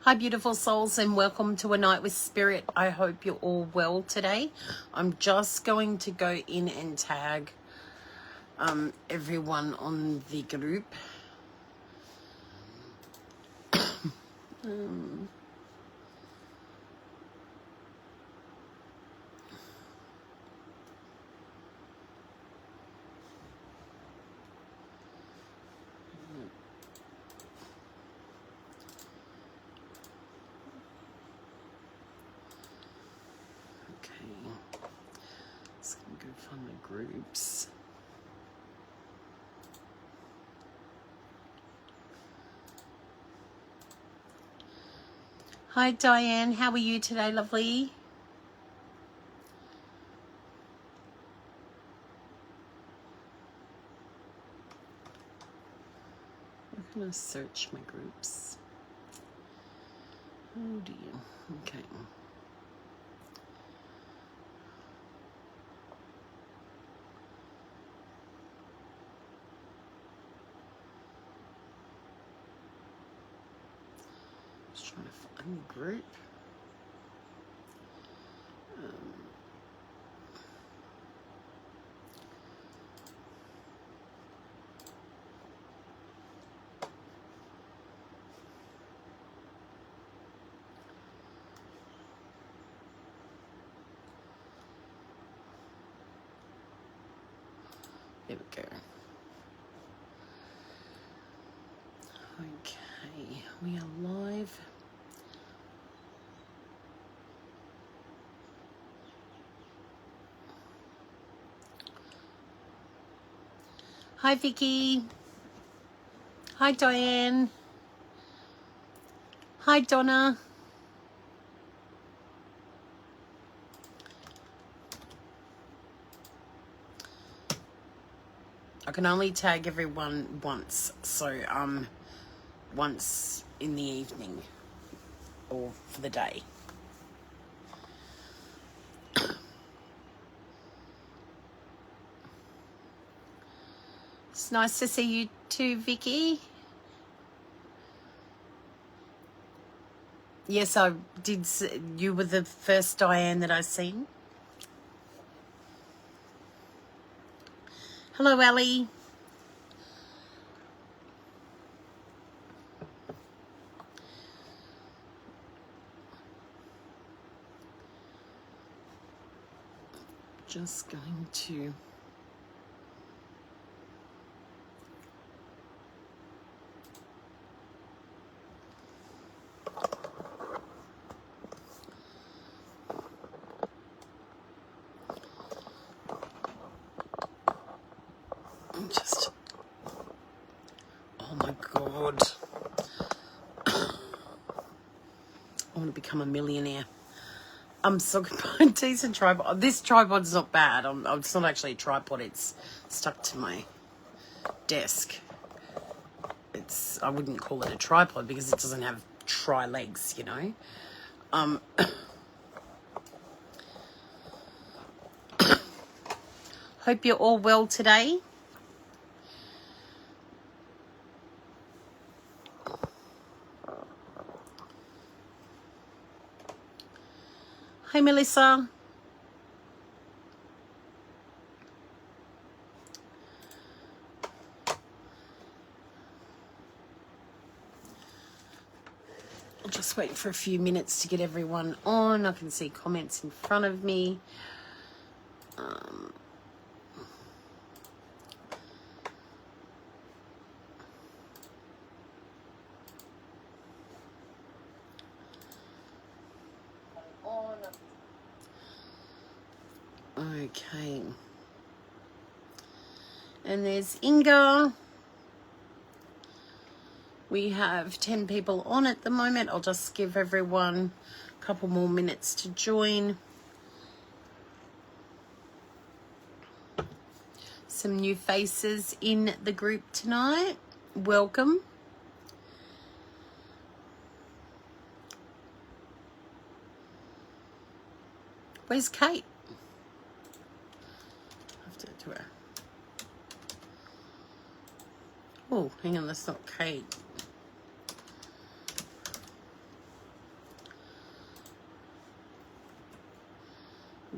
Hi, beautiful souls, and welcome to A Night with Spirit. I hope you're all well today. I'm just going to go in and tag everyone on the group. Let's go find the groups. Hi, Diane. How are you today, lovely? I'm going to search my groups. Oh, dear. Okay. Just trying to find the group. There we go. Okay, we are live. Hi, Vicky. Hi, Diane. Hi, Donna. I can only tag everyone once, so once in the evening or for the day. It's nice to see you too, Vicky. Yes, I did. You were the first Diane that I seen. Hello, Ellie. Just going to... Oh my God. I want to become a millionaire. I'm so good by a decent tripod. This tripod's not bad. It's not actually a tripod. It's stuck to my desk. I wouldn't call it a tripod because it doesn't have tri-legs, you know. Hope you're all well today. Hi, Melissa. I'll just wait for a few minutes to get everyone on. I can see comments in front of me. Okay. And there's Inga. We have 10 people on at the moment. I'll just give everyone a couple more minutes to join. Some new faces in the group tonight. Welcome. Where's Kate? I have to do her. Oh, hang on, that's not Kate.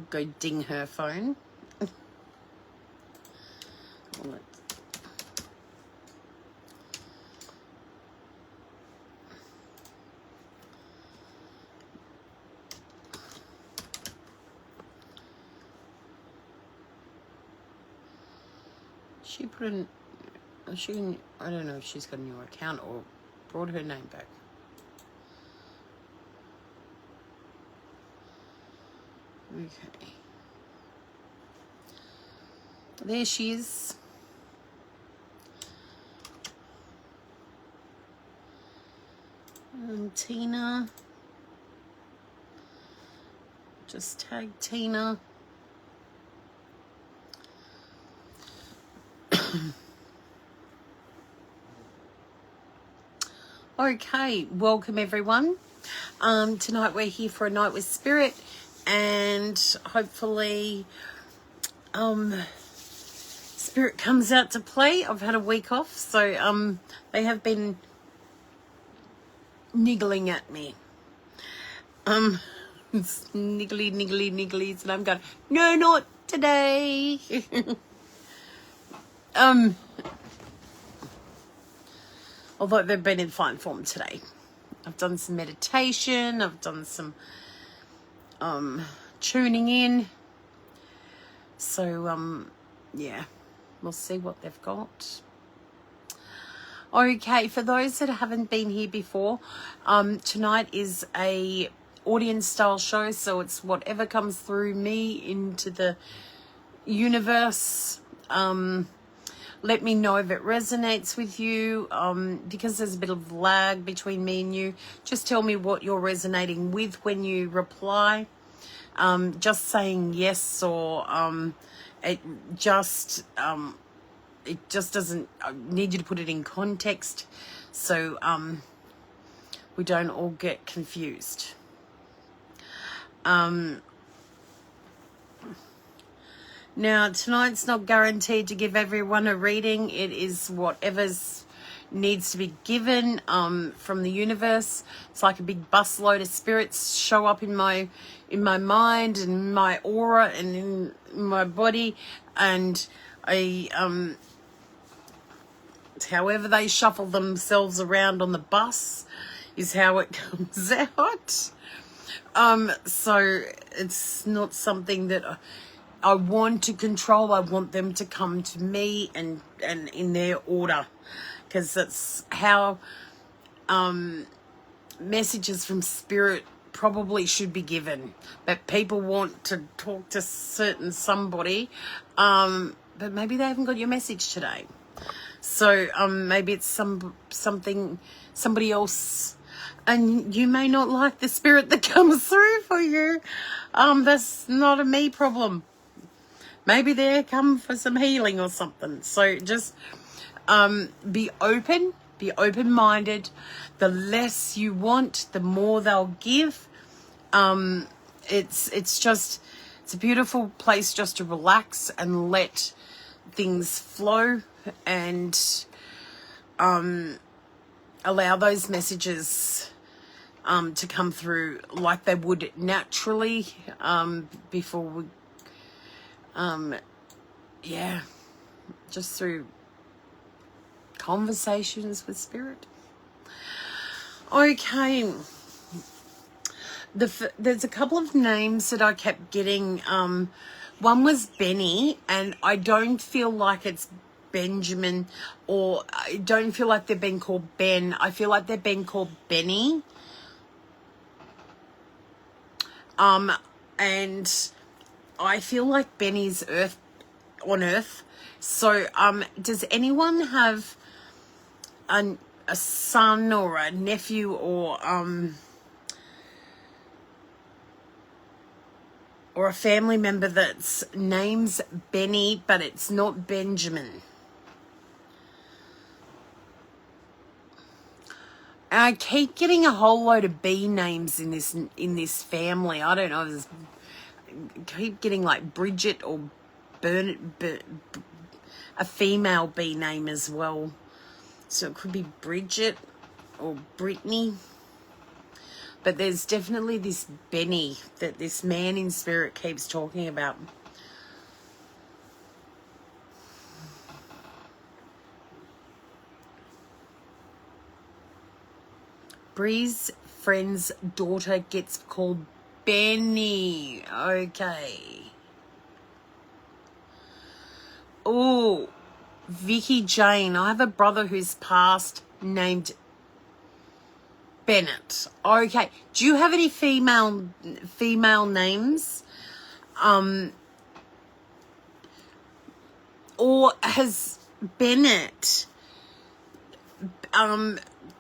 Go ding her phone. She put in, I don't know if she's got a new account or brought her name back. Okay. There she is. Tina. Just tag Tina. Okay, welcome everyone. Tonight we're here for a night with Spirit, and hopefully Spirit comes out to play. I've had a week off, so they have been niggling at me. It's niggly, and I'm going, no, not today. Although they've been in fine form today. I've done some meditation. I've done some tuning in. So, yeah, we'll see what they've got. Okay, for those that haven't been here before, tonight is a audience style show, so it's whatever comes through me into the universe. Let me know if it resonates with you, because there's a bit of lag between me and you. Just tell me what you're resonating with when you reply. Just saying yes or it just doesn't. I need you to put it in context, so we don't all get confused. Now, tonight's not guaranteed to give everyone a reading. It is whatever's needs to be given from the universe. It's like a big busload of spirits show up in my mind and my aura and in my body, and however they shuffle themselves around on the bus is how it comes out. So it's not something that I want to control. I want them to come to me and in their order, because that's how messages from Spirit probably should be given. But people want to talk to certain somebody, but maybe they haven't got your message today. So maybe it's somebody else, and you may not like the spirit that comes through for you. That's not a me problem. Maybe they come for some healing or something. So just be open-minded. The less you want, the more they'll give. It's a beautiful place just to relax and let things flow, and allow those messages to come through like they would naturally before we just through conversations with Spirit. Okay, there's a couple of names that I kept getting. One was Benny, and I don't feel like it's Benjamin, or I don't feel like they've been called Ben. I feel like they've been called Benny. And I feel like Benny's on Earth. So, does anyone have a son or a nephew or a family member that's name's Benny, but it's not Benjamin? And I keep getting a whole load of B names in this family. I don't know. I keep getting like Bridget or a female B name as well. So it could be Bridget or Brittany. But there's definitely this Benny that this man in spirit keeps talking about. Bree's friend's daughter gets called Benny. Okay. Oh, Vicky Jane. I have a brother who's passed named Bennett. Okay. Do you have any female names? Or has Bennett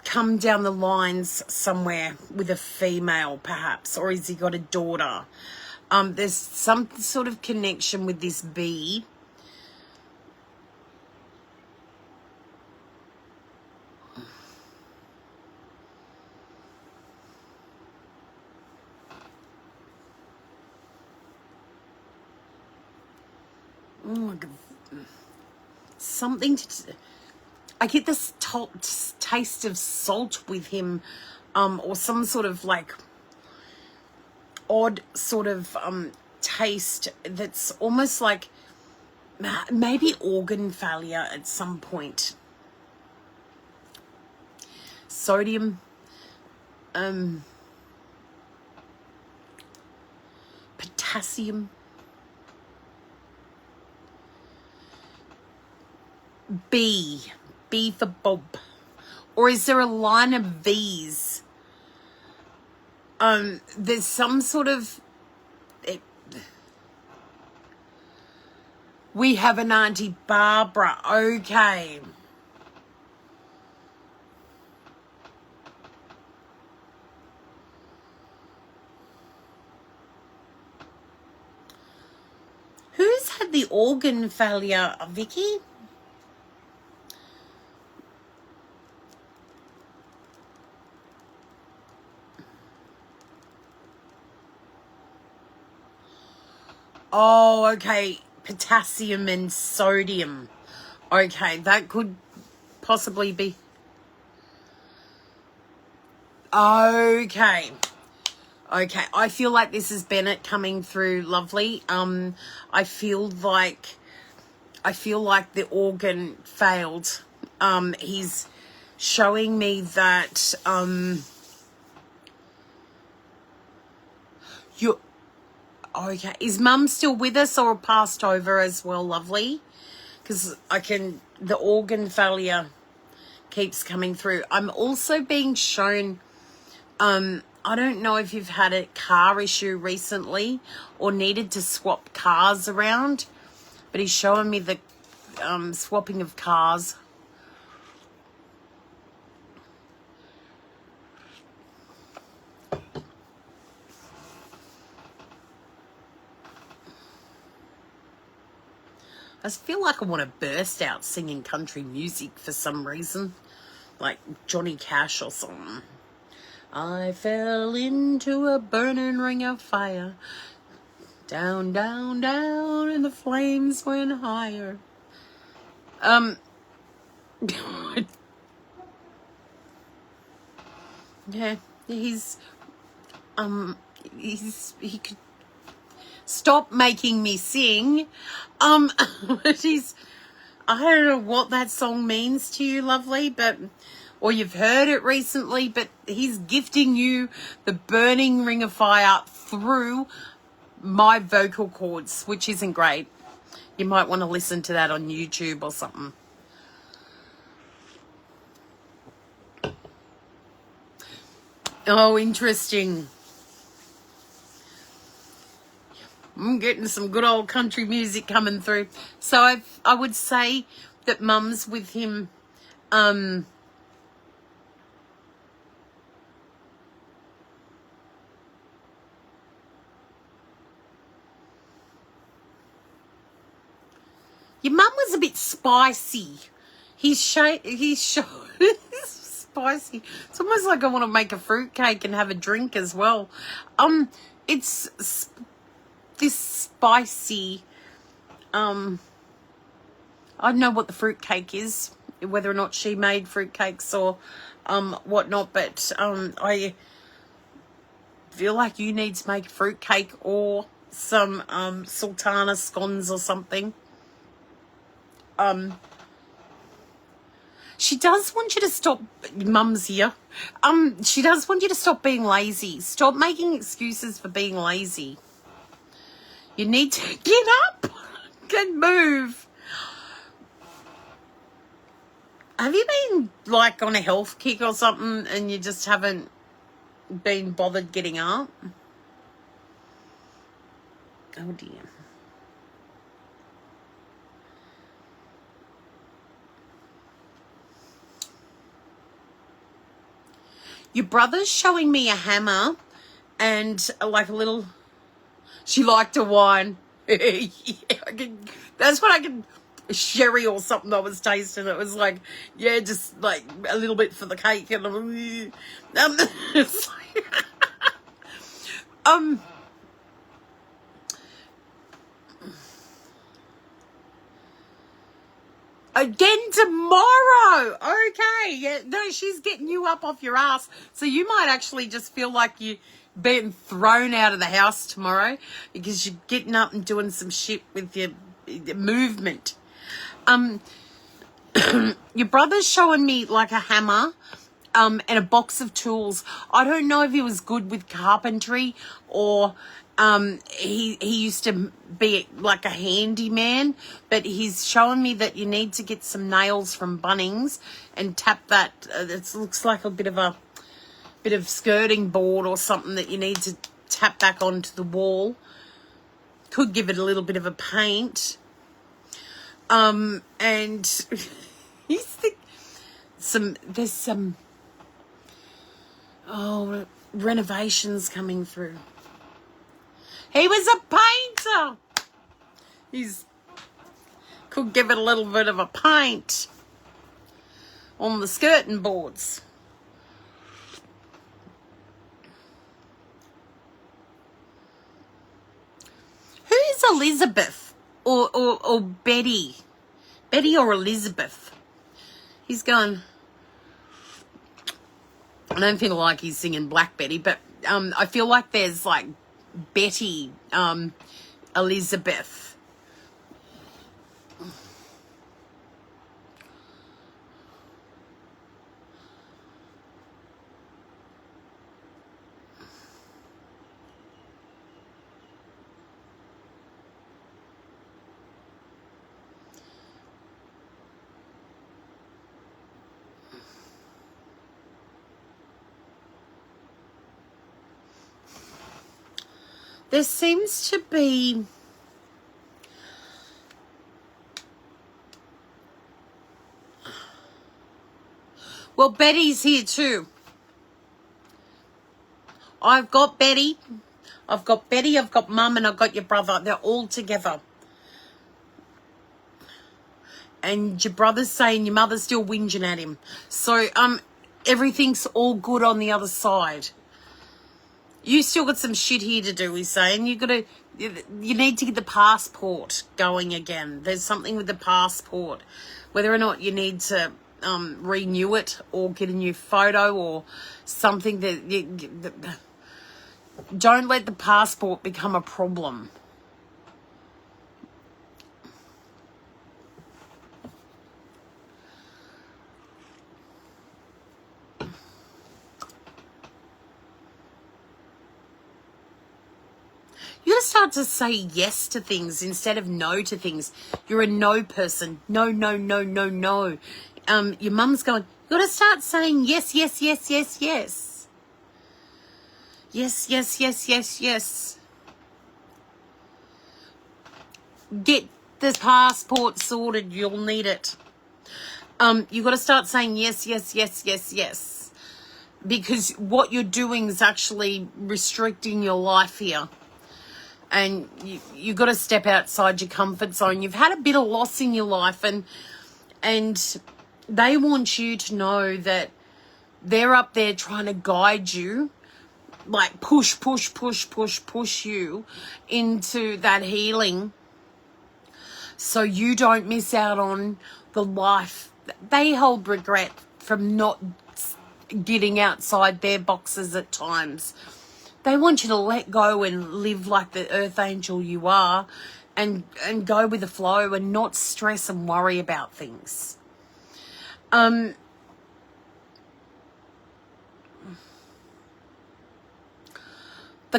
come down the lines somewhere with a female, perhaps? Or has he got a daughter? There's some sort of connection with this bee. Oh my God. Something to... I get this taste of salt with him, or some sort of like odd sort of taste that's almost like maybe organ failure at some point. Sodium, potassium, B for Bob. Or is there a line of V's? There's some sort of... we have an Auntie Barbara. Okay. Who's had the organ failure, Vicky? Oh, okay. Potassium and sodium. Okay, that could possibly be... Okay. Okay, I feel like this is Bennett coming through, lovely. I feel like the organ failed. He's showing me that you... Okay, is Mum still with us or passed over as well, lovely? Because the organ failure keeps coming through. I'm also being shown, I don't know if you've had a car issue recently or needed to swap cars around, but he's showing me the swapping of cars. I feel like I want to burst out singing country music for some reason, like Johnny Cash or something. I fell into a burning ring of fire. Down, down, down, and the flames went higher. Yeah, he could stop making me sing. But I don't know what that song means to you, lovely, or you've heard it recently, but he's gifting you the burning ring of fire through my vocal cords, which isn't great. You might want to listen to that on YouTube or something. Oh, interesting. I'm getting some good old country music coming through. So I would say that Mum's with him. Your mum was a bit spicy. He's spicy. It's almost like I want to make a fruitcake and have a drink as well. It's this spicy. I don't know what the fruitcake is, whether or not she made fruitcakes or whatnot, but feel like you need to make a fruitcake or some sultana scones or something. She does want you to stop, Mum's here. She does want you to stop being lazy. Stop making excuses for being lazy. You need to get up and move. Have you been like on a health kick or something and you just haven't been bothered getting up? Oh dear. Your brother's showing me a hammer and like a little... She liked a wine. Yeah, that's what I can... Sherry or something I was tasting. It was like, yeah, just like a little bit for the cake. And it's like, again tomorrow. Okay. Yeah, no, she's getting you up off your ass. So you might actually just feel like you're being thrown out of the house tomorrow because you're getting up and doing some shit with your movement. Your brother's showing me like a hammer and a box of tools. I don't know if he was good with carpentry or he used to be like a handyman, but he's showing me that you need to get some nails from Bunnings and tap that. It looks like a bit of skirting board or something that you need to tap back onto the wall. Could give it a little bit of a paint. And there's some renovations coming through. He was a painter. Could give it a little bit of a paint on the skirting boards. Who is Elizabeth? Or Betty. Betty or Elizabeth. He's going... I don't feel like he's singing Black Betty, but I feel like there's like Betty, Elizabeth. There seems to be... Well, Betty's here too. I've got Betty. I've got Mum, and I've got your brother. They're all together. And your brother's saying your mother's still whinging at him. So, everything's all good on the other side. You still got some shit here to do, he's saying. You need to get the passport going again. There's something with the passport. Whether or not you need to renew it or get a new photo or something don't let the passport become a problem. You gotta start to say yes to things instead of no to things. You're a no person. No, no, no, no, no. Your mum's going, you gotta start saying yes, yes, yes, yes, yes. Yes, yes, yes, yes, yes. Get the passport sorted. You'll need it. You gotta start saying yes, yes, yes, yes, yes. Because what you're doing is actually restricting your life here. And you got to step outside your comfort zone. You've had a bit of loss in your life, and they want you to know that they're up there trying to guide you, like push you into that healing so you don't miss out on the life. They hold regret from not getting outside their boxes at times. They want you to let go and live like the earth angel you are, and go with the flow and not stress and worry about things. The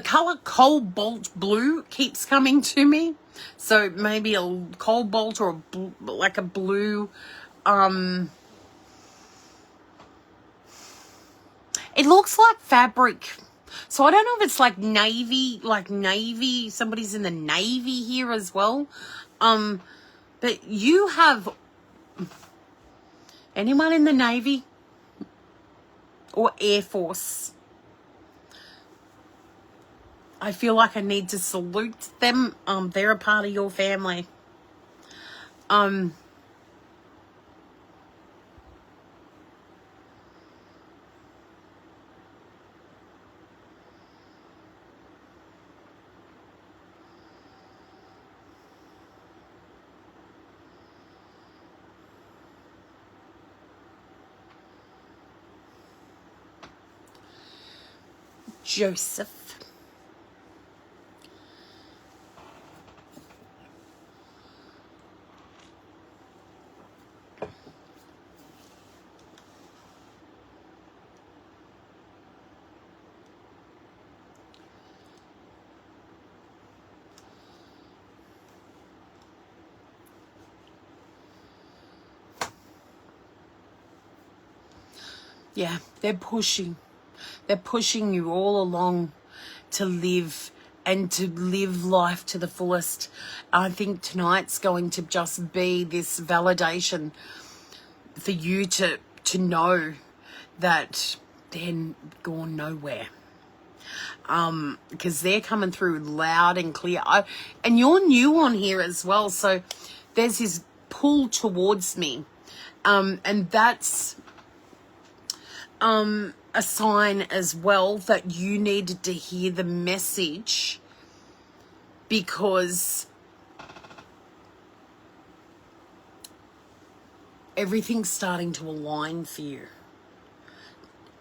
color cobalt blue keeps coming to me. So maybe a cobalt or like a blue. It looks like fabric. So I don't know if it's like navy, somebody's in the navy here as well. But you have anyone in the Navy or Air Force? I feel like I need to salute them. They're a part of your family. Joseph. Yeah, they're pushing. They're pushing you all along to live and to live life to the fullest. I think tonight's going to just be this validation for you to know that they're gone nowhere. Because they're coming through loud and clear. And you're new on here as well, so there's this pull towards me. And that's a sign as well that you needed to hear the message, because everything's starting to align for you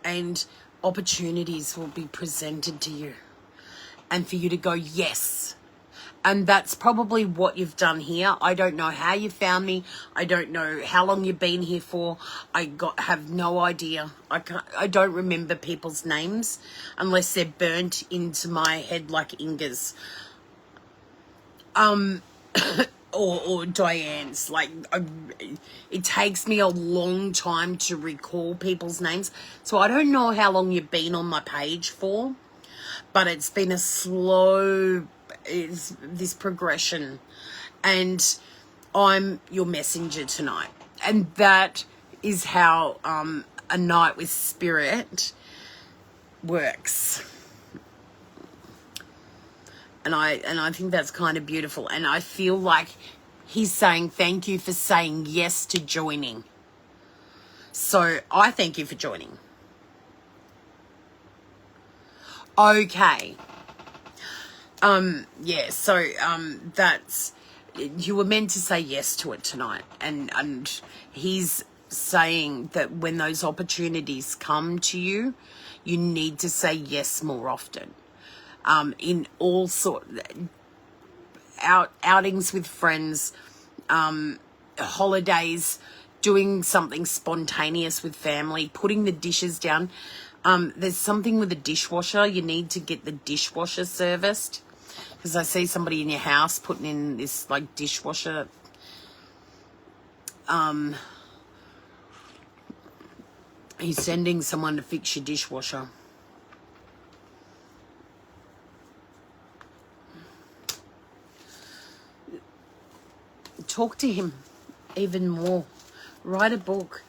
and opportunities will be presented to you and for you to go yes. And that's probably what you've done here. I don't know how you found me. I don't know how long you've been here for. Have no idea. I don't remember people's names unless they're burnt into my head like Inga's. Or Diane's. It takes me a long time to recall people's names. So I don't know how long you've been on my page for, but it's been a slow this progression, and I'm your messenger tonight. And that is how a night with spirit works. And I think that's kind of beautiful. And I feel like he's saying thank you for saying yes to joining. So I thank you for joining. Okay. Yeah, so that's, you were meant to say yes to it tonight, and he's saying that when those opportunities come to you, you need to say yes more often. In all outings with friends, holidays, doing something spontaneous with family, putting the dishes down. There's something with the dishwasher. You need to get the dishwasher serviced, because I see somebody in your house putting in this dishwasher. He's sending someone to fix your dishwasher. Talk to him even more. Write a book.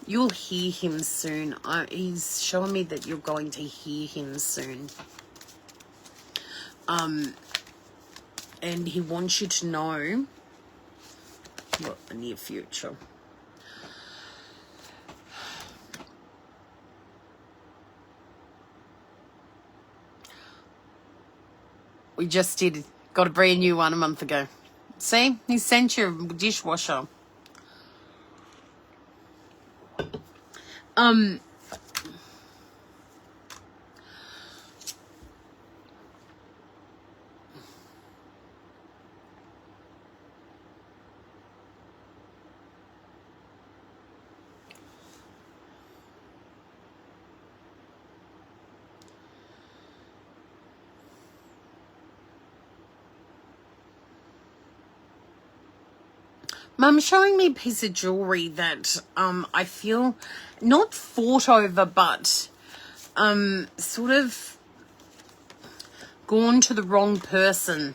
You'll hear him soon. He's showing me that you're going to hear him soon. And he wants you to know what the near future. We just got a brand new one a month ago. See, he sent you a dishwasher. Mum's showing me a piece of jewelry that I feel not fought over, but sort of gone to the wrong person.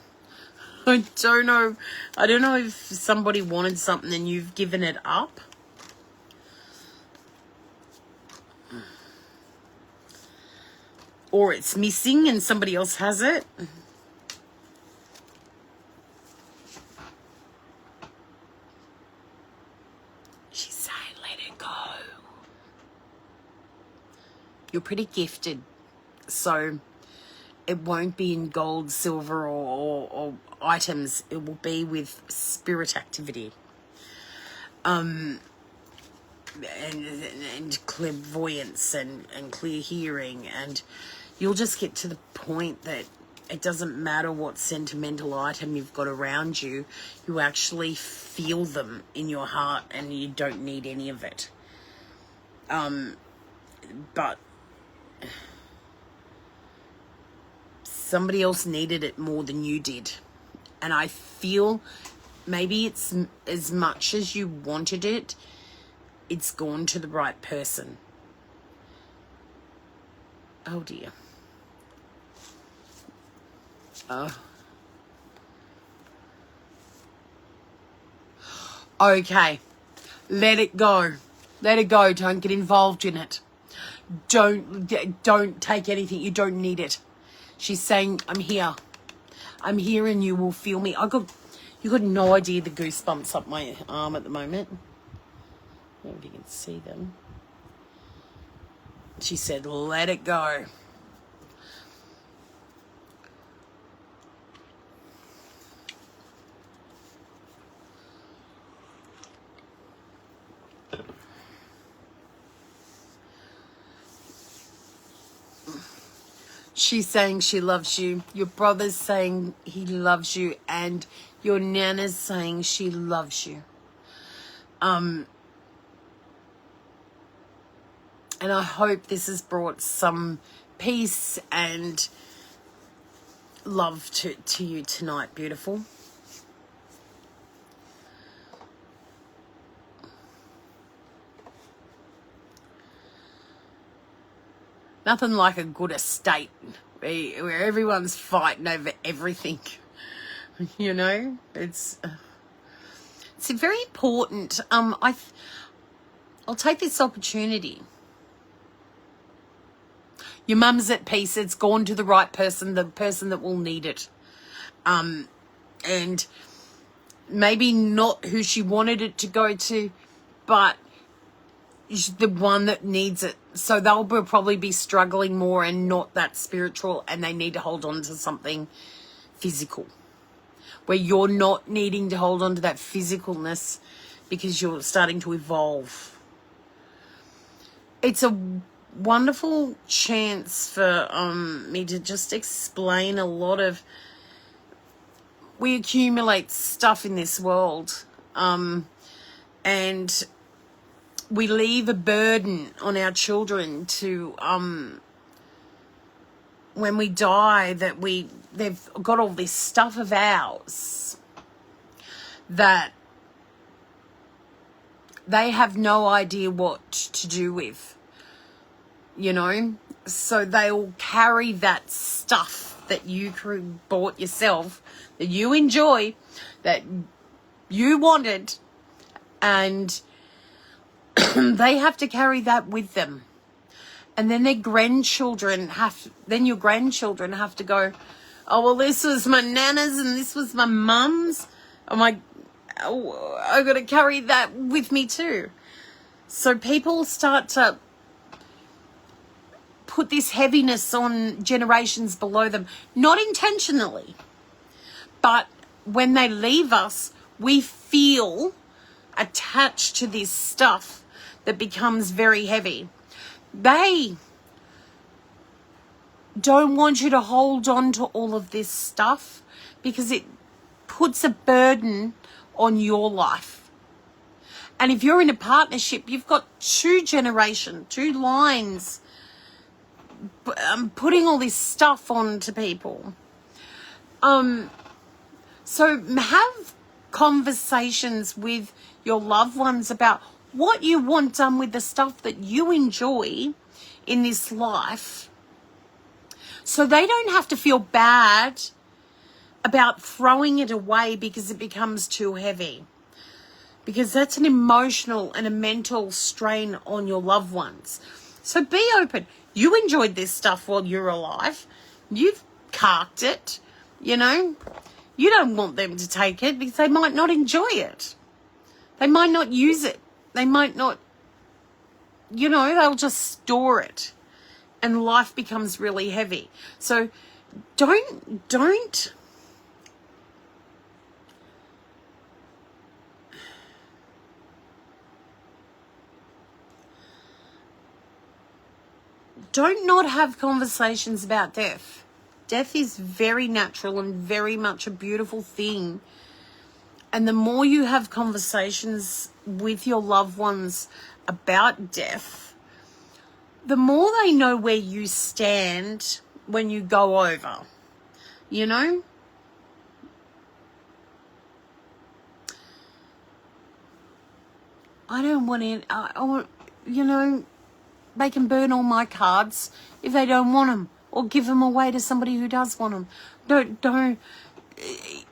I don't know. I don't know if somebody wanted something and you've given it up. Or it's missing and somebody else has it. She's saying, let it go. You're pretty gifted. So it won't be in gold, silver, or items. It will be with spirit activity. And clairvoyance and clear hearing, and you'll just get to the point that it doesn't matter what sentimental item you've got around you, you actually feel them in your heart and you don't need any of it. But somebody else needed it more than you did. And I feel maybe it's as much as you wanted it, it's gone to the right person. Oh dear. Okay. Let it go. Let it go. Don't get involved in it. Don't take anything. You don't need it. She's saying, I'm here. I'm here and you will feel me. You got no idea the goosebumps up my arm at the moment. I don't know if you can see them. She said, let it go. She's saying she loves you. Your brother's saying he loves you. And your nana's saying she loves you. And I hope this has brought some peace and love to you tonight, beautiful. Nothing like a good estate where everyone's fighting over everything. You know, it's very important. I'll take this opportunity. Your mum's at peace. It's gone to the right person, the person that will need it. And maybe not who she wanted it to go to, but the one that needs it. So they'll probably be struggling more and not that spiritual, and they need to hold on to something physical. Where you're not needing to hold on to that physicalness because you're starting to evolve. It's a wonderful chance for me to just explain a lot of, we accumulate stuff in this world, and we leave a burden on our children to when we die, that they've got all this stuff of ours that they have no idea what to do with, you know. So they'll carry that stuff that you bought yourself, that you enjoy, that you wanted, and they have to carry that with them. And then your grandchildren have to go, oh, well, this was my nana's and this was my mum's. I got to carry that with me too. So people start to put this heaviness on generations below them, not intentionally, but when they leave us, we feel attached to this stuff that becomes very heavy. They don't want you to hold on to all of this stuff because it puts a burden on your life. And if you're in a partnership, you've got two lines putting all this stuff on to people. So have conversations with your loved ones about what you want done with the stuff that you enjoy in this life, so they don't have to feel bad about throwing it away because it becomes too heavy. Because that's an emotional and a mental strain on your loved ones. So be open. You enjoyed this stuff while you're alive. You've carked it, you know. You don't want them to take it because they might not enjoy it. They might not use it. They might not, you know, they'll just store it. And life becomes really heavy. So don't not have conversations about death. Death is very natural and very much a beautiful thing. And the more you have conversations with your loved ones about death, the more they know where you stand when you go over, you know? I don't want it. I want, you know, they can burn all my cards if they don't want them, or give them away to somebody who does want them. Don't,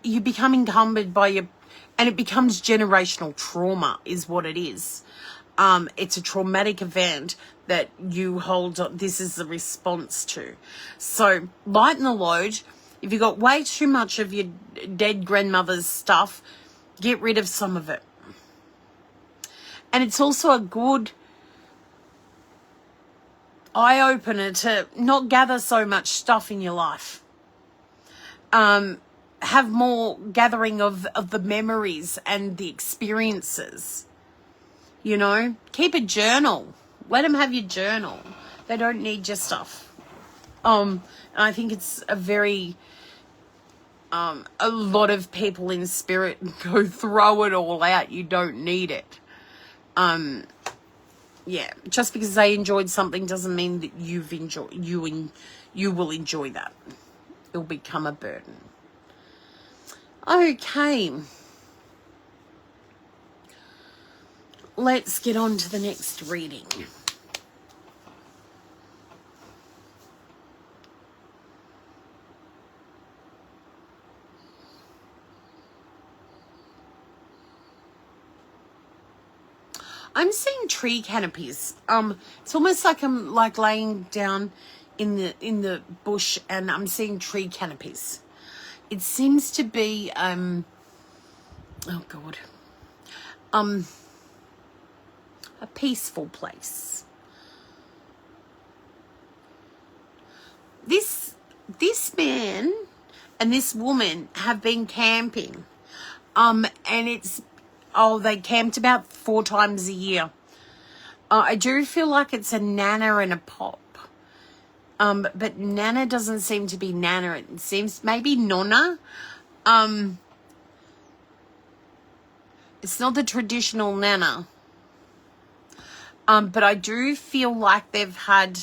you become encumbered by your, and it becomes generational trauma is what it is. It's a traumatic event that you hold on, this is the response to. So lighten the load. If you've got way too much of your dead grandmother's stuff, get rid of some of it. And it's also a good eye-opener to not gather so much stuff in your life. Have more gathering of the memories and the experiences. You know, keep a journal. Let them have your journal. They don't need your stuff. And I think it's a very, a lot of people in spirit go throw it all out. You don't need it. Yeah, just because they enjoyed something doesn't mean that you will enjoy that. It'll become a burden. Okay. Let's get on to the next reading. I'm seeing tree canopies. It's almost like I'm like laying down in the bush, and I'm seeing tree canopies. It seems to be oh God, a peaceful place. This man and this woman have been camping, and it's. Oh, they camped about 4 times a year. I do feel like it's a Nana and a Pop. But Nana doesn't seem to be Nana. It seems maybe Nonna. It's not the traditional Nana. But I do feel like they've had...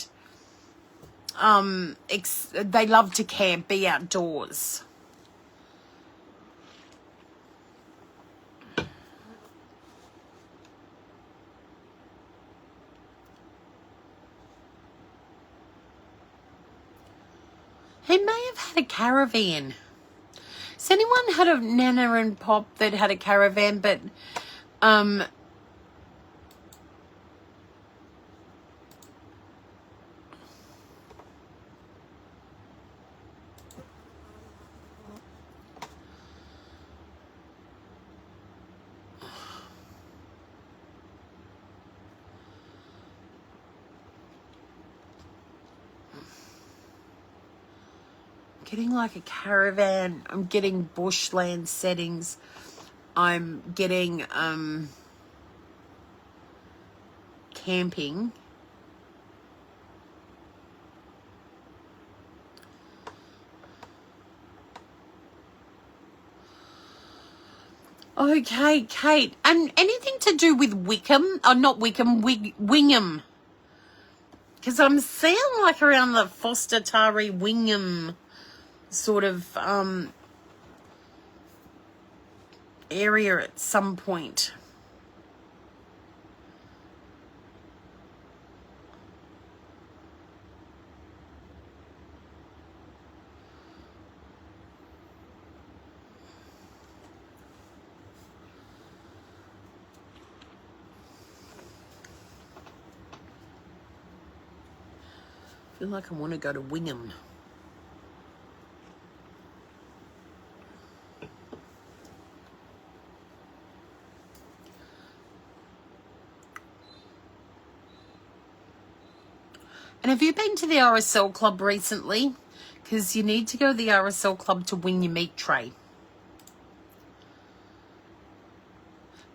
they love to camp, be outdoors. He may have had a caravan. Has anyone had a Nana and Pop that had a caravan? But getting like a caravan. I'm getting bushland settings. I'm getting camping. Okay, Kate. And anything to do with Wickham? Oh, not Wickham, Wingham. Because I'm seeing like around the Foster Tari Wingham sort of area at some point. I feel like I want to go to Wingham. And have you been to the RSL club recently? Because you need to go to the RSL club to win your meat tray.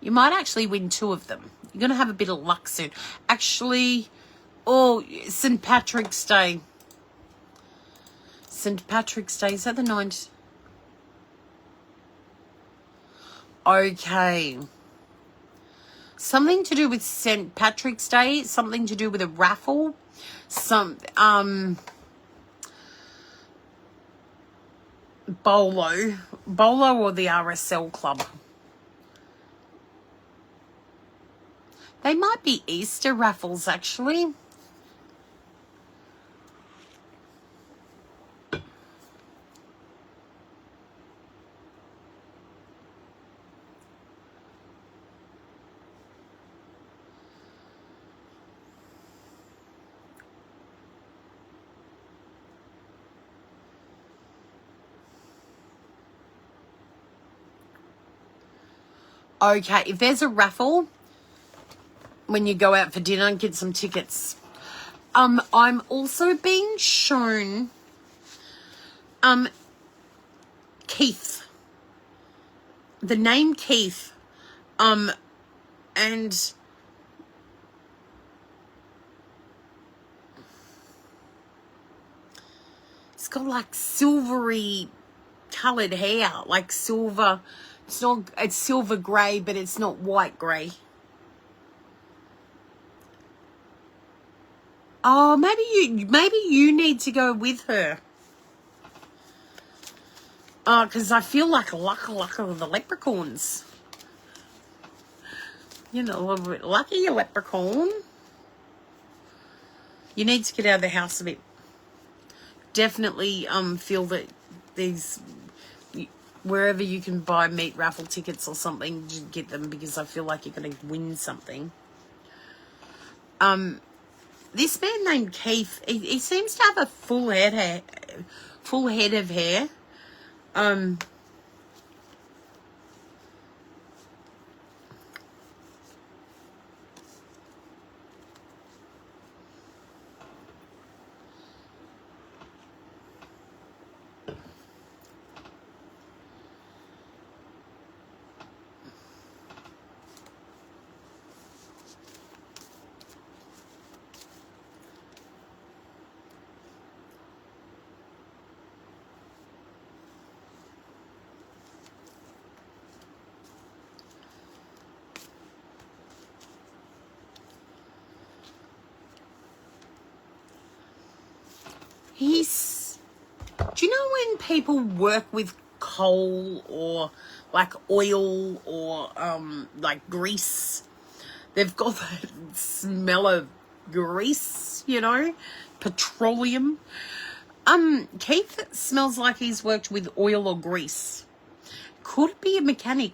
You might actually win 2 of them. You're going to have a bit of luck soon. Actually, oh, St. Patrick's Day. St. Patrick's Day, is that the 9th? Okay. Something to do with St. Patrick's Day, something to do with a raffle. Bolo or the RSL club. They might be Easter raffles, actually. Okay, if there's a raffle when you go out for dinner, get some tickets. I'm also being shown Keith. The name Keith. And it's got like silvery coloured hair, like silver. It's silver grey, but it's not white grey. Oh, maybe you need to go with her. Oh, because I feel like luck of the leprechauns. You know, a little bit lucky, you leprechaun. You need to get out of the house a bit. Definitely feel that these, wherever you can buy meat raffle tickets or something, just get them, because I feel like you're going to win something. This man named Keith, he seems to have a full head of hair. Do you know when people work with coal or like oil or like grease, they've got that smell of grease, you know, petroleum. Keith smells like he's worked with oil or grease. Could be a mechanic.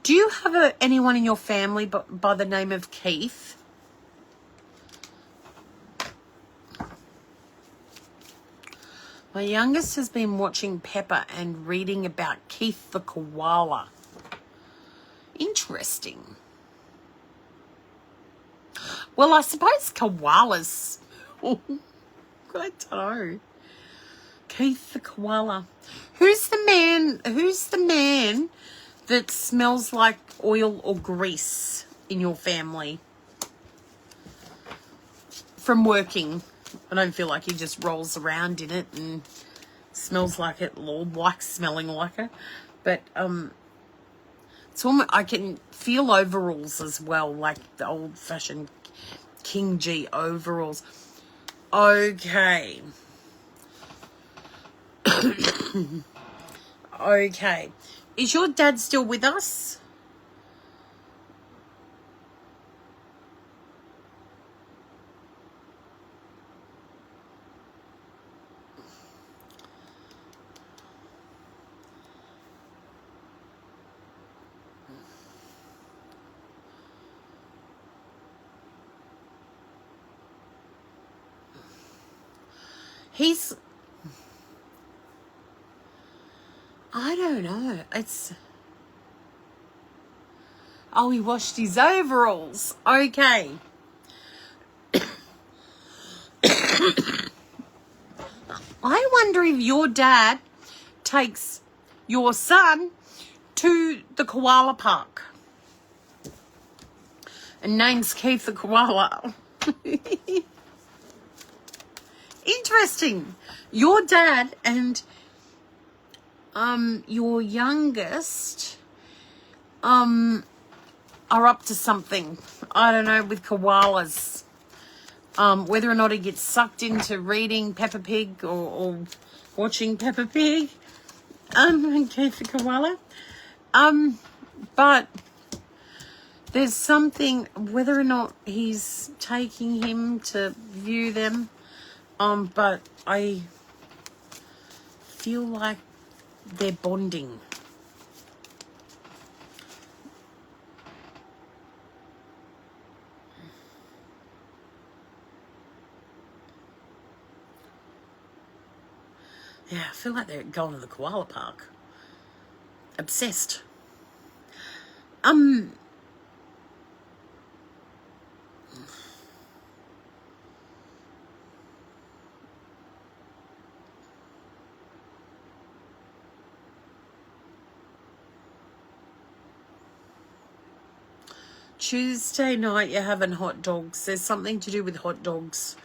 Do you have anyone in your family by the name of Keith? My youngest has been watching Pepper and reading about Keith the koala. Interesting. Well, I suppose koalas. I don't know. Keith the koala. Who's the man that smells like oil or grease in your family? From working. I don't feel like he just rolls around in it and smells like it, or likes smelling like it. But it's almost, I can feel overalls as well, like the old-fashioned King G overalls. Okay. Okay. Is your dad still with us? He's... I don't know. It's... Oh, he washed his overalls. Okay. I wonder if your dad takes your son to the koala park and names Keith the koala. Interesting. Your dad and your youngest are up to something. I don't know, with koalas. Whether or not he gets sucked into reading Peppa Pig or watching Peppa Pig. And Keith the koala. But there's something, whether or not he's taking him to view them. But I feel like they're bonding. Yeah, I feel like they're going to the koala park. Obsessed. Tuesday night you're having hot dogs. There's something to do with hot dogs.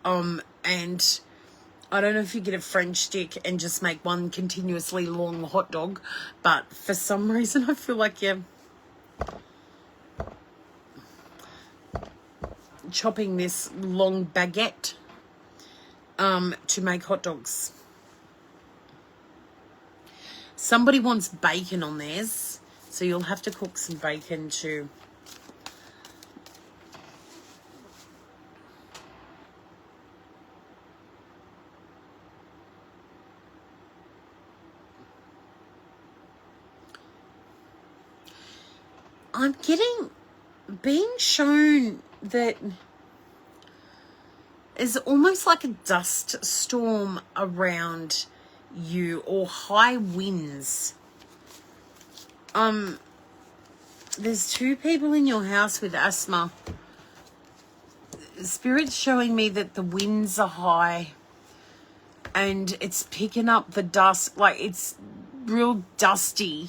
And I don't know if you get a French stick and just make one continuously long hot dog, but for some reason I feel like you're chopping this long baguette to make hot dogs. Somebody wants bacon on theirs, so you'll have to cook some bacon too. I'm being shown that there's almost like a dust storm around you, or high winds. There's 2 people in your house with asthma. Spirit's showing me that the winds are high and it's picking up the dust, like it's real dusty.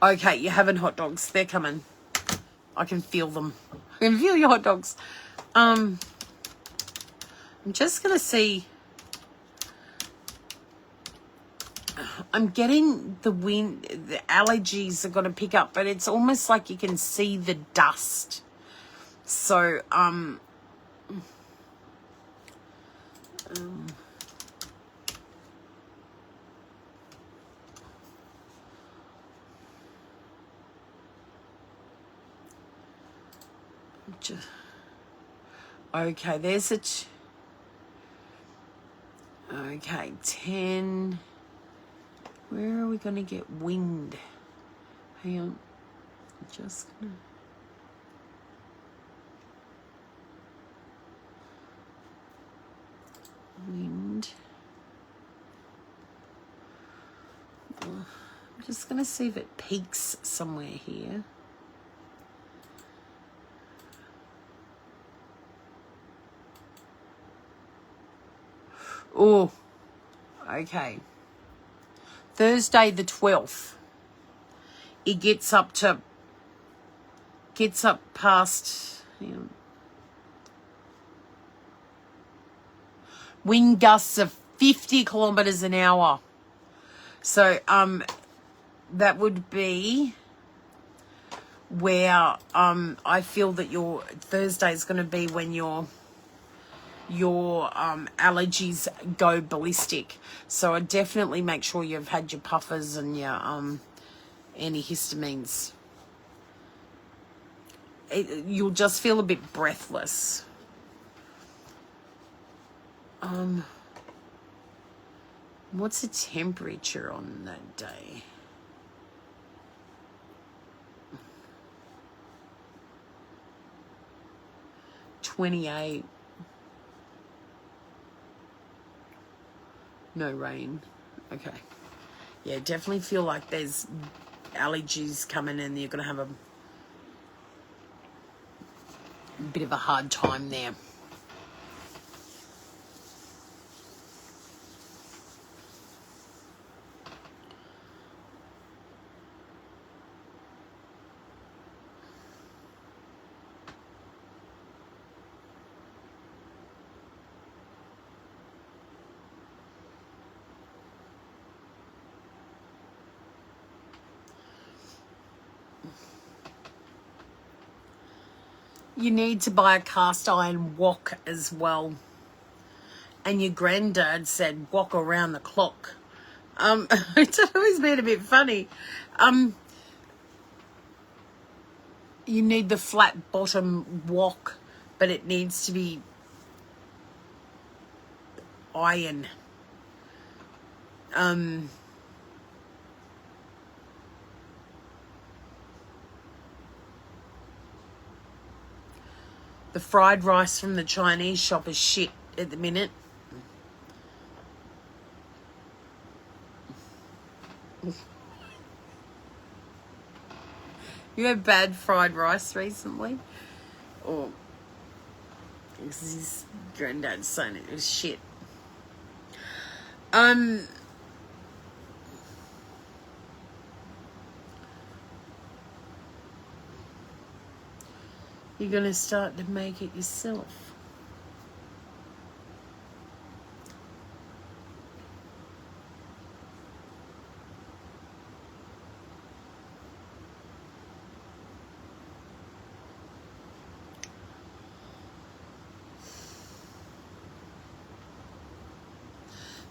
Okay, you're having hot dogs. They're coming. I can feel them. I can feel your hot dogs. I'm just going to see. I'm getting the wind. The allergies are going to pick up, but it's almost like you can see the dust. So, okay, there's a... Okay, 10... Where are we going to get wind? Hang on. Just going to... Wind. I'm just going to see if it peaks somewhere here. Oh, okay. Thursday the 12th. It gets up past, wind gusts of 50 kilometers an hour. So, that would be where, I feel that your Thursday is going to be when you're your allergies go ballistic. So I definitely make sure you've had your puffers and your antihistamines. You'll just feel a bit breathless. What's the temperature on that day? $28. No rain. Okay. Yeah, definitely feel like there's allergies coming in. You're going to have a bit of a hard time there. You need to buy a cast iron wok as well. And your granddad said walk around the clock. It's always been a bit funny. You need the flat bottom wok, but it needs to be iron. The fried rice from the Chinese shop is shit at the minute. You had bad fried rice recently? Or because his granddad's saying it was shit. You're going to start to make it yourself.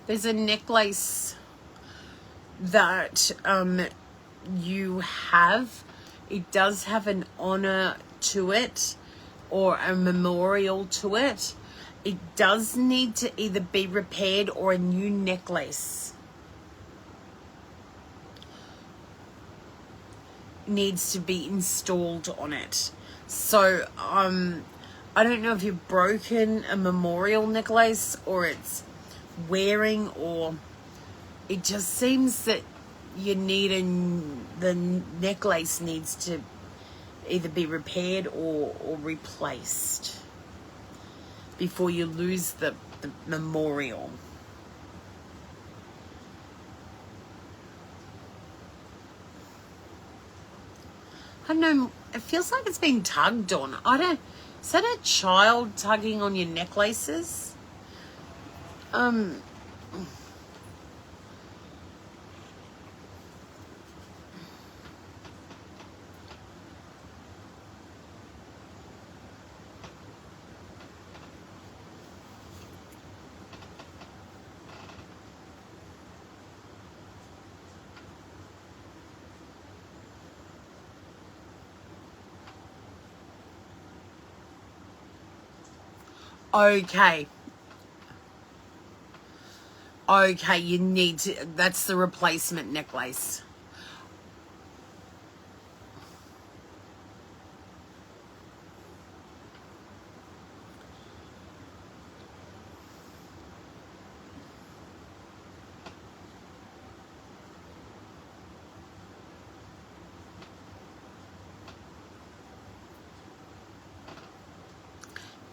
There's a necklace that you have. It does have an honor to it or a memorial to it. It does need to either be repaired or a new necklace needs to be installed on it. So I don't know if you've broken a memorial necklace or it's wearing, or it just seems that you need the necklace needs to either be repaired or replaced before you lose the memorial. I don't know, it feels like it's been tugged on. Is that a child tugging on your necklaces? Okay. Okay, you need to, that's the replacement necklace.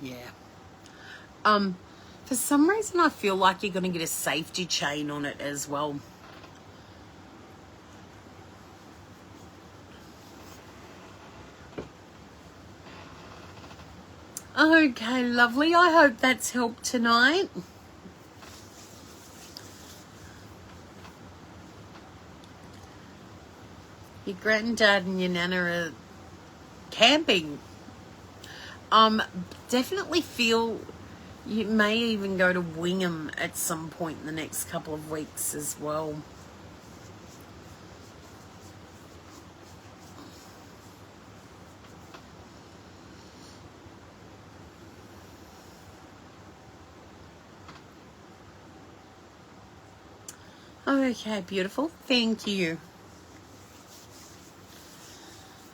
Yeah. For some reason I feel like you're going to get a safety chain on it as well. Okay, lovely. I hope that's helped tonight. Your granddad and your nana are camping. Definitely feel You may even go to Wingham at some point in the next couple of weeks as well. Okay, beautiful. Thank you.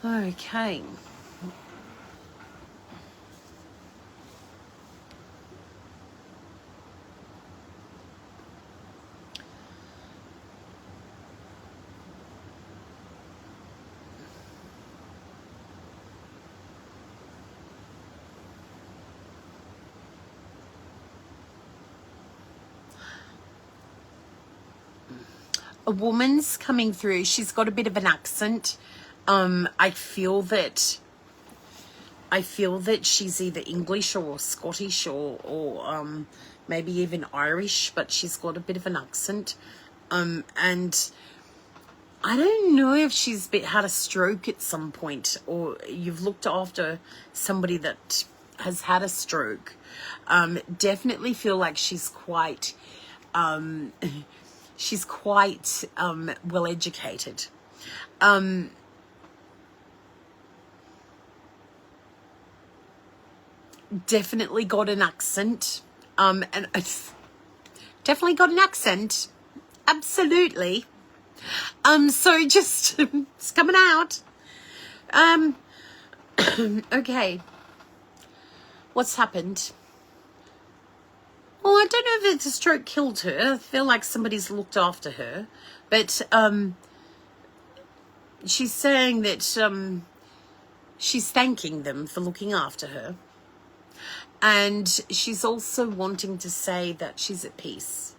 Okay. A woman's coming through. She's got a bit of an accent. I feel that she's either English or Scottish or maybe even Irish, but she's got a bit of an accent. And I don't know if she's had a stroke at some point, or you've looked after somebody that has had a stroke. Definitely feel like she's quite well educated. Definitely got an accent. And definitely got an accent. Absolutely. So just it's coming out. Okay. What's happened? Well, I don't know if it's a stroke killed her. I feel like somebody's looked after her. But she's saying that she's thanking them for looking after her. And she's also wanting to say that she's at peace.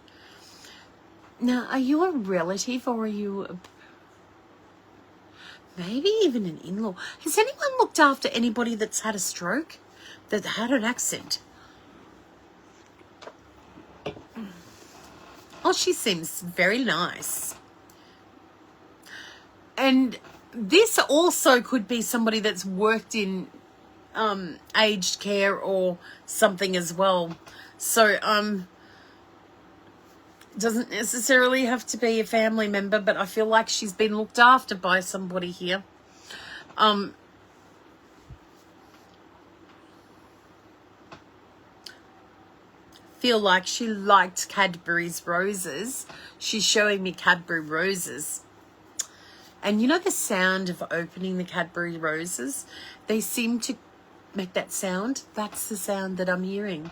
Now, are you a relative or are you maybe even an in-law? Has anyone looked after anybody that's had a stroke, that had an accent? Oh, she seems very nice. And this also could be somebody that's worked in aged care or something as well. So doesn't necessarily have to be a family member, but I feel like she's been looked after by somebody here. Feel like she liked Cadbury's roses. She's showing me Cadbury roses. And you know the sound of opening the Cadbury roses? They seem to make that sound. That's the sound that I'm hearing.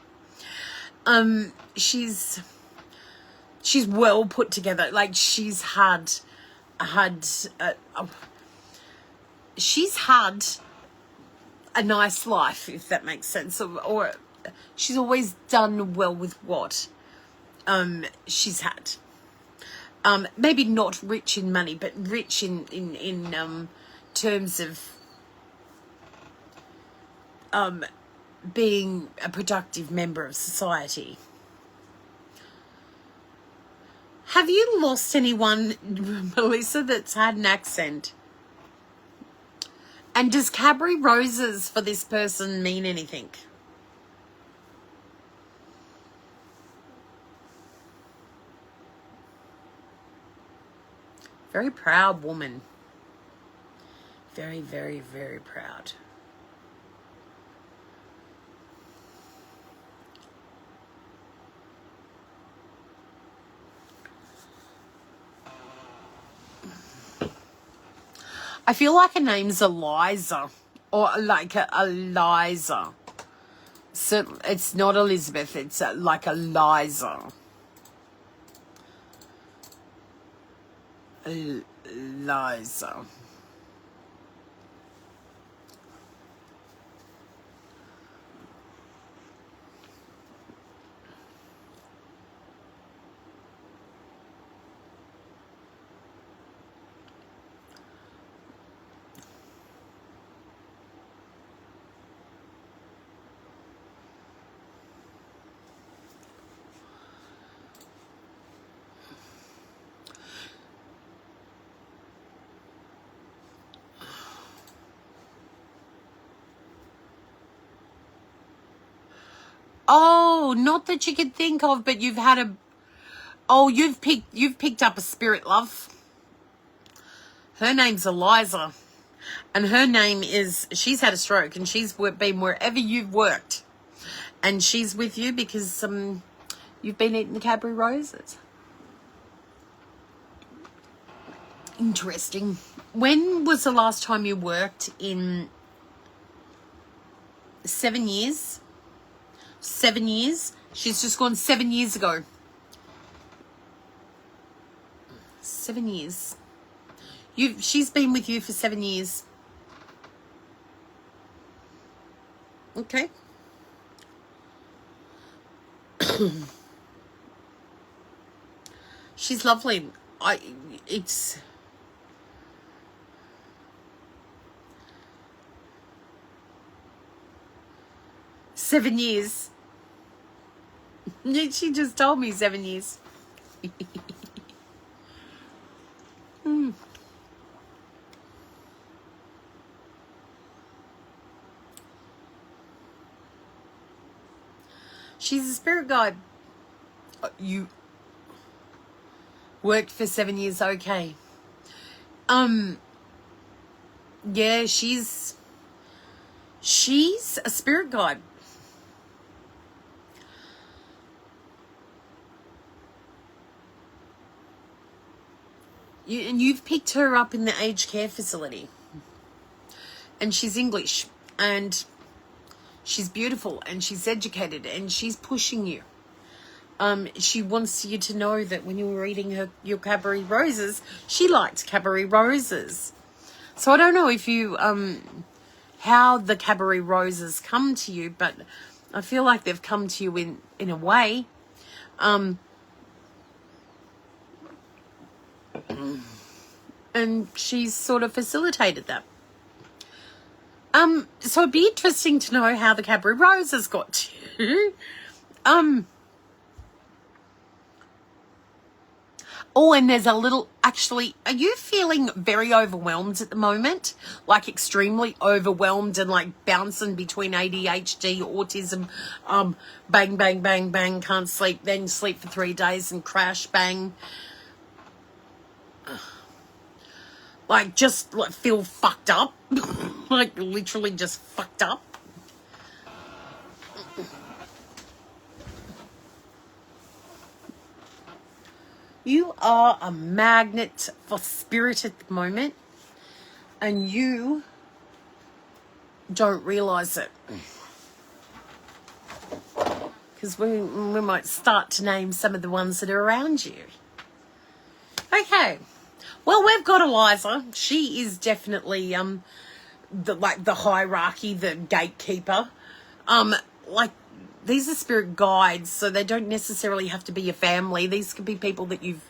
She's well put together. Like she's had a nice life, if that makes sense, or she's always done well with what she's had. Maybe not rich in money, but rich in terms of being a productive member of society. Have you lost anyone, Melissa, that's had an accent? And does Cadbury roses for this person mean anything? Very proud woman. Very, very, very proud. I feel like her name's Eliza, or like Eliza. So it's not Elizabeth, it's like Eliza. Eliza. Oh, not that you could think of, but you've had a... Oh, you've picked up a spirit, love. Her name's Eliza. And her name is... She's had a stroke and she's been wherever you've worked. And she's with you because you've been eating the Cadbury roses. Interesting. When was the last time you worked in 7 years? 7 years? She's just gone 7 years ago. 7 years. She's been with you for 7 years. Okay. She's lovely. It's... Seven years. She just told me 7 years. She's a spirit guide. You worked for 7 years, okay. Yeah, she's a spirit guide. And you've picked her up in the aged care facility. And she's English. And she's beautiful. And she's educated. And she's pushing you. She wants you to know that when you were eating your Cadbury roses, she liked Cadbury roses. So I don't know if you... how the Cadbury roses come to you. But I feel like they've come to you in a way. And she's sort of facilitated that. So it'd be interesting to know how the Cadbury roses got to you. Oh, and there's a little, actually, are you feeling very overwhelmed at the moment? Like extremely overwhelmed and like bouncing between ADHD, autism, bang, bang, bang, bang, can't sleep, then sleep for 3 days and crash, bang. Like, just like, feel fucked up. Like, literally just fucked up. You are a magnet for spirit at the moment. And you don't realise it. Because we might start to name some of the ones that are around you. Okay. Well, we've got Eliza. She is definitely the hierarchy, the gatekeeper. Like, these are spirit guides, so they don't necessarily have to be your family. These could be people that you've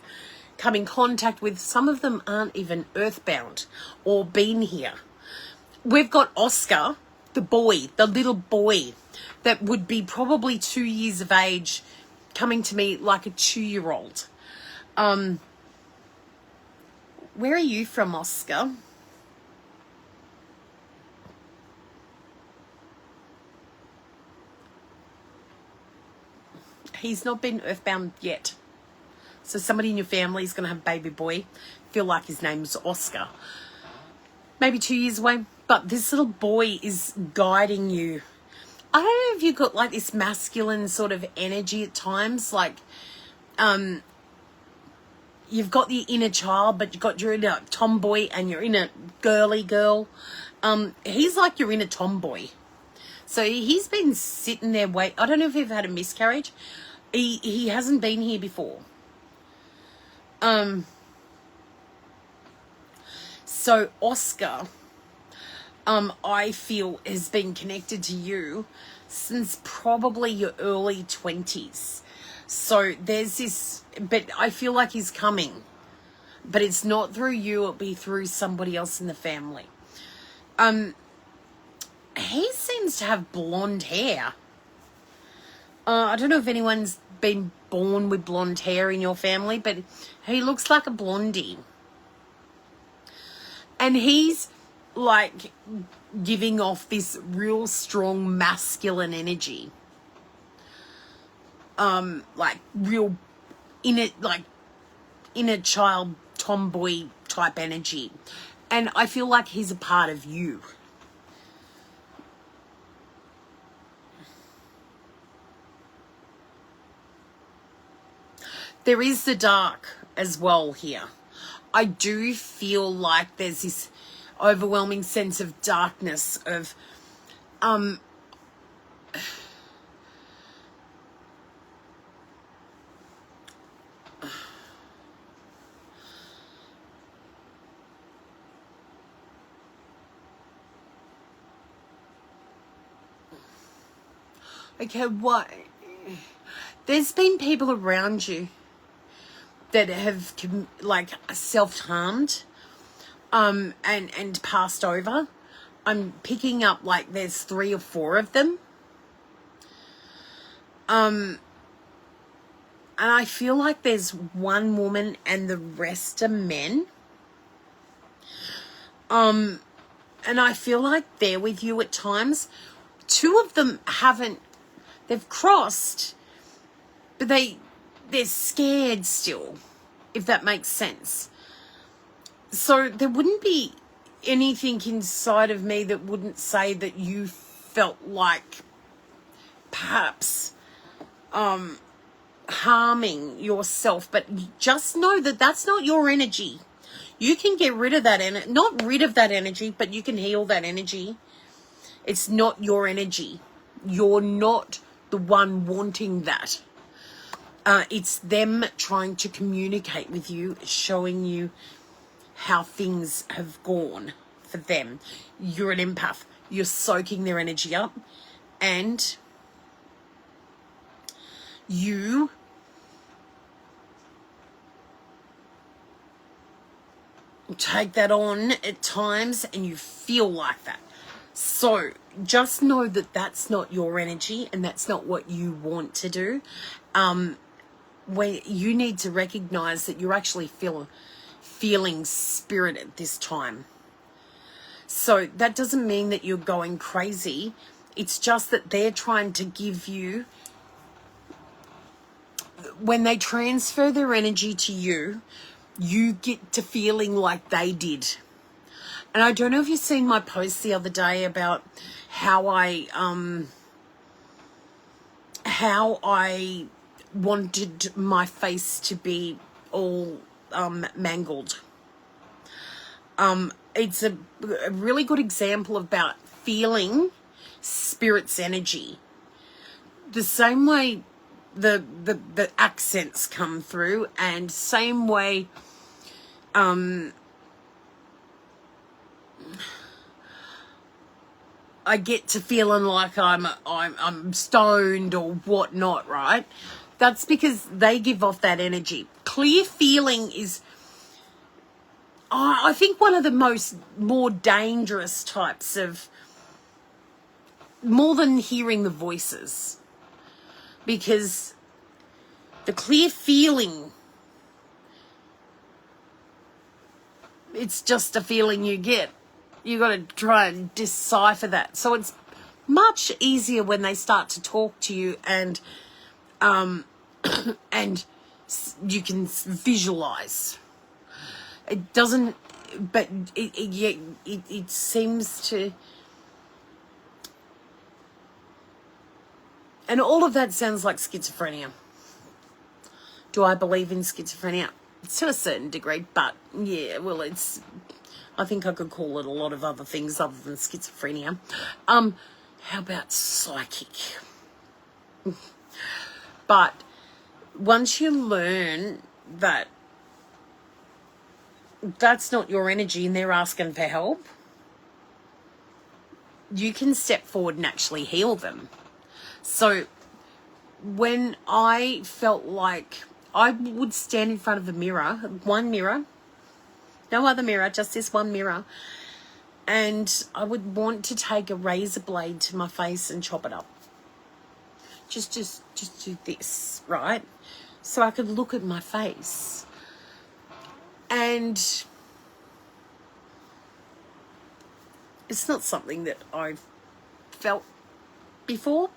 come in contact with. Some of them aren't even earthbound or been here. We've got Oscar, the boy, the little boy that would be probably 2 years of age, coming to me like a 2-year-old. Where are you from, Oscar? He's not been earthbound yet. So somebody in your family is going to have a baby boy. Feel like his name's Oscar. Maybe 2 years away. But this little boy is guiding you. I don't know if you've got like this masculine sort of energy at times. Like, you've got the inner child, but you're in a tomboy and you're in a girly girl. He's like you're in a tomboy. So he's been sitting there waiting. I don't know if you've had a miscarriage. He hasn't been here before. So Oscar, I feel has been connected to you since probably your early 20s. So there's this, but I feel like he's coming. But it's not through you, it'll be through somebody else in the family. He seems to have blonde hair. I don't know if anyone's been born with blonde hair in your family, but he looks like a blondie. And he's like giving off this real strong masculine energy. like real inner child tomboy type energy. And I feel like he's a part of you. There is the dark as well here. I do feel like there's this overwhelming sense of darkness, of okay, what? There's been people around you that have like self-harmed and passed over. I'm picking up like there's 3 or 4 of them. And I feel like there's one woman and the rest are men. And I feel like they're with you at times. 2 of them they've crossed, but they're scared still, if that makes sense. So there wouldn't be anything inside of me that wouldn't say that you felt like perhaps harming yourself, but just know that that's not your energy. You can get rid of that not rid of that energy, but you can heal that energy. It's not your energy. You're not the one wanting that. It's them trying to communicate with you, showing you how things have gone for them. You're an empath. You're soaking their energy up, and you take that on at times and you feel like that. So just know that that's not your energy and that's not what you want to do. When you need to recognize that you're actually feeling spirit at this time. So that doesn't mean that you're going crazy. It's just that they're trying to give you, when they transfer their energy to you, you get to feeling like they did. And I don't know if you've seen my post the other day about how I wanted my face to be all mangled. It's a really good example about feeling spirit's energy. The same way the accents come through, and same way I get to feeling like I'm stoned or whatnot, right? That's because they give off that energy. Clear feeling is, I think, one of the more dangerous types of, more than hearing the voices, because the clear feeling, it's just a feeling you get. You got to try and decipher that. So it's much easier when they start to talk to you and and you can visualize. It doesn't, but it seems to, and all of that sounds like schizophrenia. Do I believe in schizophrenia? To a certain degree, but yeah, well, I think I could call it a lot of other things other than schizophrenia. How about psychic? But once you learn that that's not your energy and they're asking for help, you can step forward and actually heal them. So when I felt like I would stand in front of a mirror, one mirror, no other mirror, just this one mirror, and I would want to take a razor blade to my face and chop it up. Just do this, right? So I could look at my face. And it's not something that I've felt before.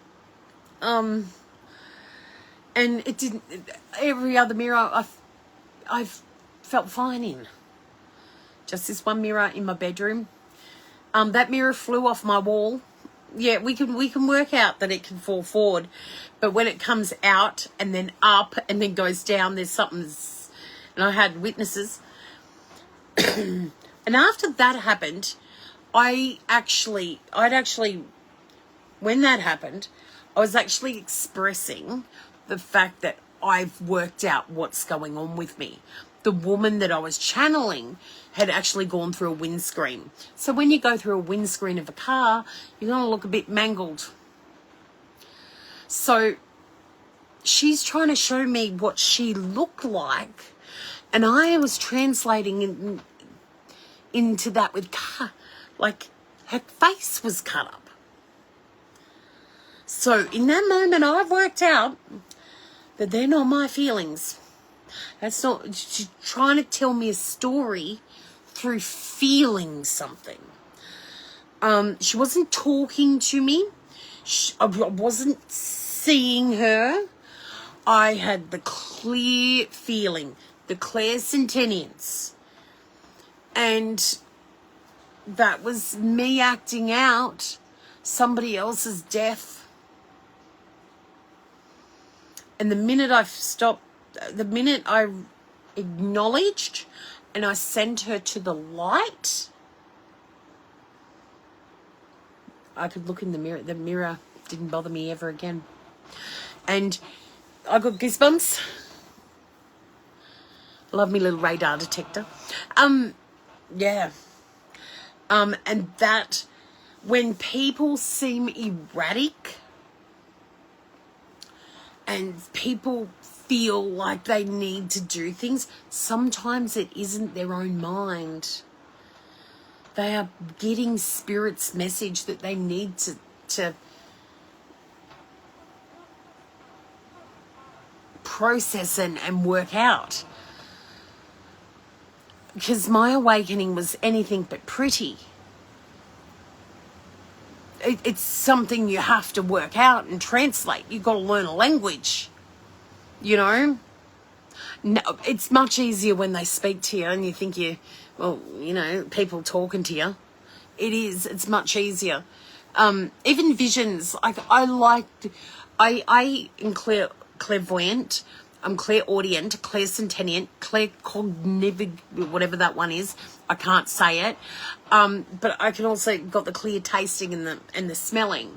And it didn't, every other mirror I've felt fine in. Just this one mirror in my bedroom. That mirror flew off my wall. Yeah, we can work out that it can fall forward, but when it comes out and then up and then goes down, there's something. And I had witnesses. And after that happened, when that happened, I was actually expressing the fact that I've worked out what's going on with me. The woman that I was channeling had actually gone through a windscreen. So when you go through a windscreen of a car, you're going to look a bit mangled. So she's trying to show me what she looked like, and I was translating into that with like her face was cut up. So in that moment, I've worked out that they're not my feelings. That's not, she's trying to tell me a story through feeling something. She wasn't talking to me. I wasn't seeing her. I had the clear feeling, the clairsentience. And that was me acting out somebody else's death. And the minute I acknowledged and I sent her to the light, I could look in the mirror. The mirror didn't bother me ever again. And I got goosebumps. Love me little radar detector. Yeah. And that when people seem erratic and people feel like they need to do things, sometimes it isn't their own mind. They are getting Spirit's message that they need to process and work out. Because my awakening was anything but pretty. It's something you have to work out and translate. You've got to learn a language, you know. No, it's much easier when they speak to you and you think people talking to you. It's much easier. Even visions, I am clairvoyant, I'm clairaudient, clairsentient, claircognitive, whatever that one is. I can't say it. But I can also got the clear tasting and the smelling.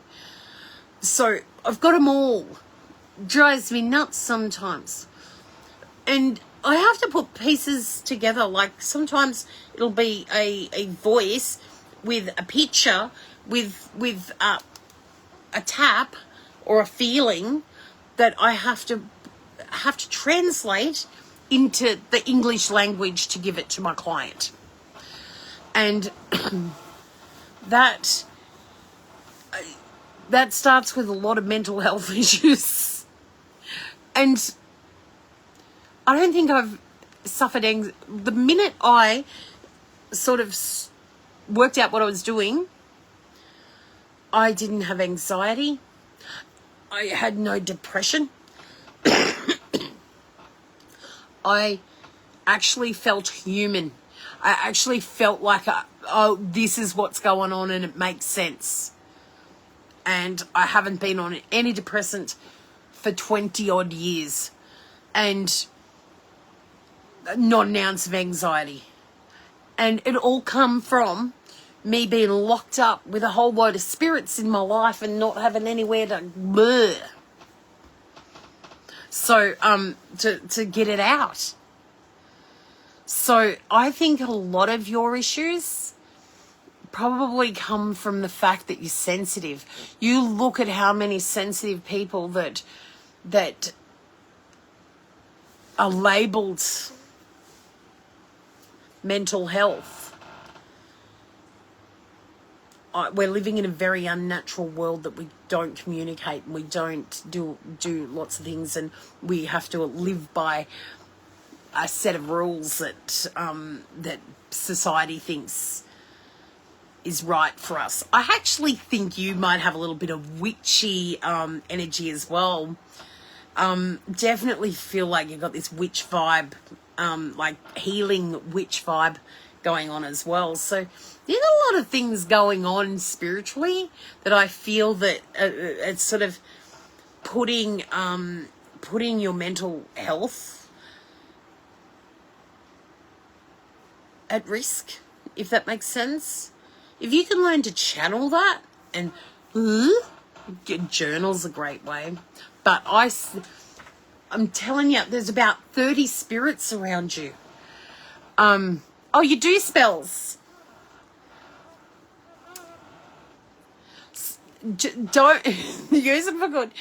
So I've got them all. Drives me nuts sometimes. And I have to put pieces together. Like sometimes it'll be a voice with a picture, with a tap or a feeling that I have to translate into the English language to give it to my client. And that starts with a lot of mental health issues. And I don't think I've suffered the minute I sort of worked out what I was doing, I didn't have anxiety. I had no depression. I actually felt human. I actually felt like, this is what's going on and it makes sense. And I haven't been on any depressant for 20 odd years. And not an ounce of anxiety. And it all come from me being locked up with a whole load of spirits in my life and not having anywhere to blur. So, to get it out. So I think a lot of your issues probably come from the fact that you're sensitive. You look at how many sensitive people that are labelled mental health. We're living in a very unnatural world that we don't communicate and we don't do lots of things, and we have to live by a set of rules that society thinks is right for us. I actually think you might have a little bit of witchy energy as well. Definitely feel like you've got this witch vibe, like healing witch vibe going on as well. So there's a lot of things going on spiritually that I feel that it's sort of putting your mental health at risk, if that makes sense. If you can learn to channel that, and journal's a great way, but I'm telling you, there's about 30 spirits around you. Oh, you do spells. Don't use them for good.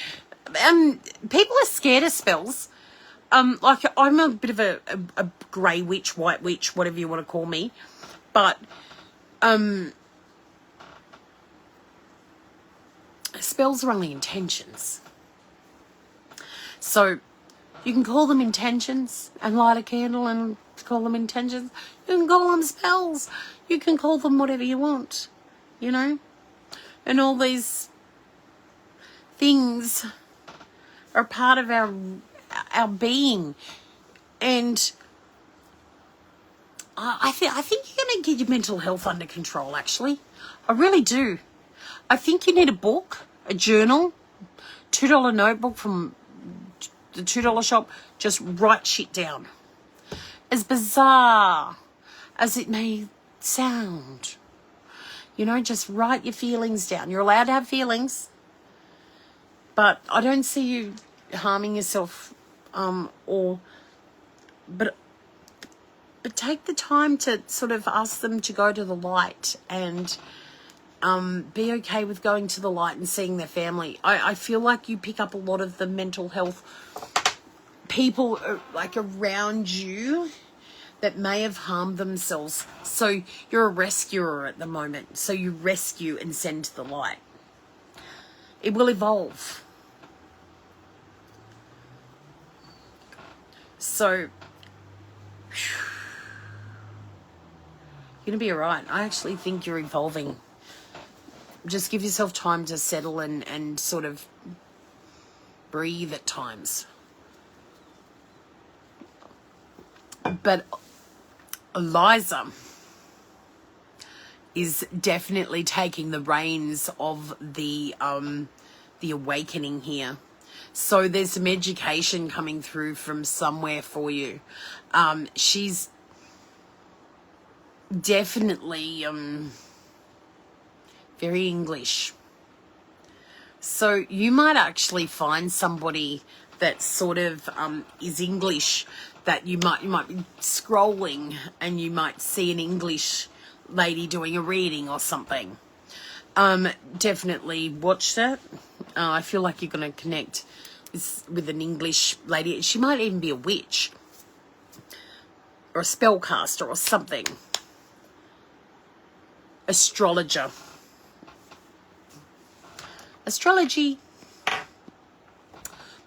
People are scared of spells. Like I'm a bit of a grey witch, white witch, whatever you want to call me, but spells are only intentions. So you can call them intentions and light a candle and call them intentions. You can call them spells. You can call them whatever you want, you know? And all these things are part of our being. And I think you're going to get your mental health under control, actually. I really do. I think you need a book, a journal, $2 notebook from the $2 shop. Just write shit down. As bizarre as it may sound, you know, just write your feelings down. You're allowed to have feelings, but I don't see you harming yourself, but take the time to sort of ask them to go to the light and be okay with going to the light and seeing their family. I feel like you pick up a lot of the mental health people like around you that may have harmed themselves. So you're a rescuer at the moment. So you rescue and send to the light. It will evolve. So you're going to be all right. I actually think you're evolving. Just give yourself time to settle and sort of breathe at times. But Eliza is definitely taking the reins of the awakening here. So there's some education coming through from somewhere for you. She's definitely very English. So you might actually find somebody that sort of is English, that you might be scrolling and you might see an English lady doing a reading or something. Definitely watch that. I feel like you're going to connect with an English lady. She might even be a witch or a spellcaster or something. Astrologer. Astrology.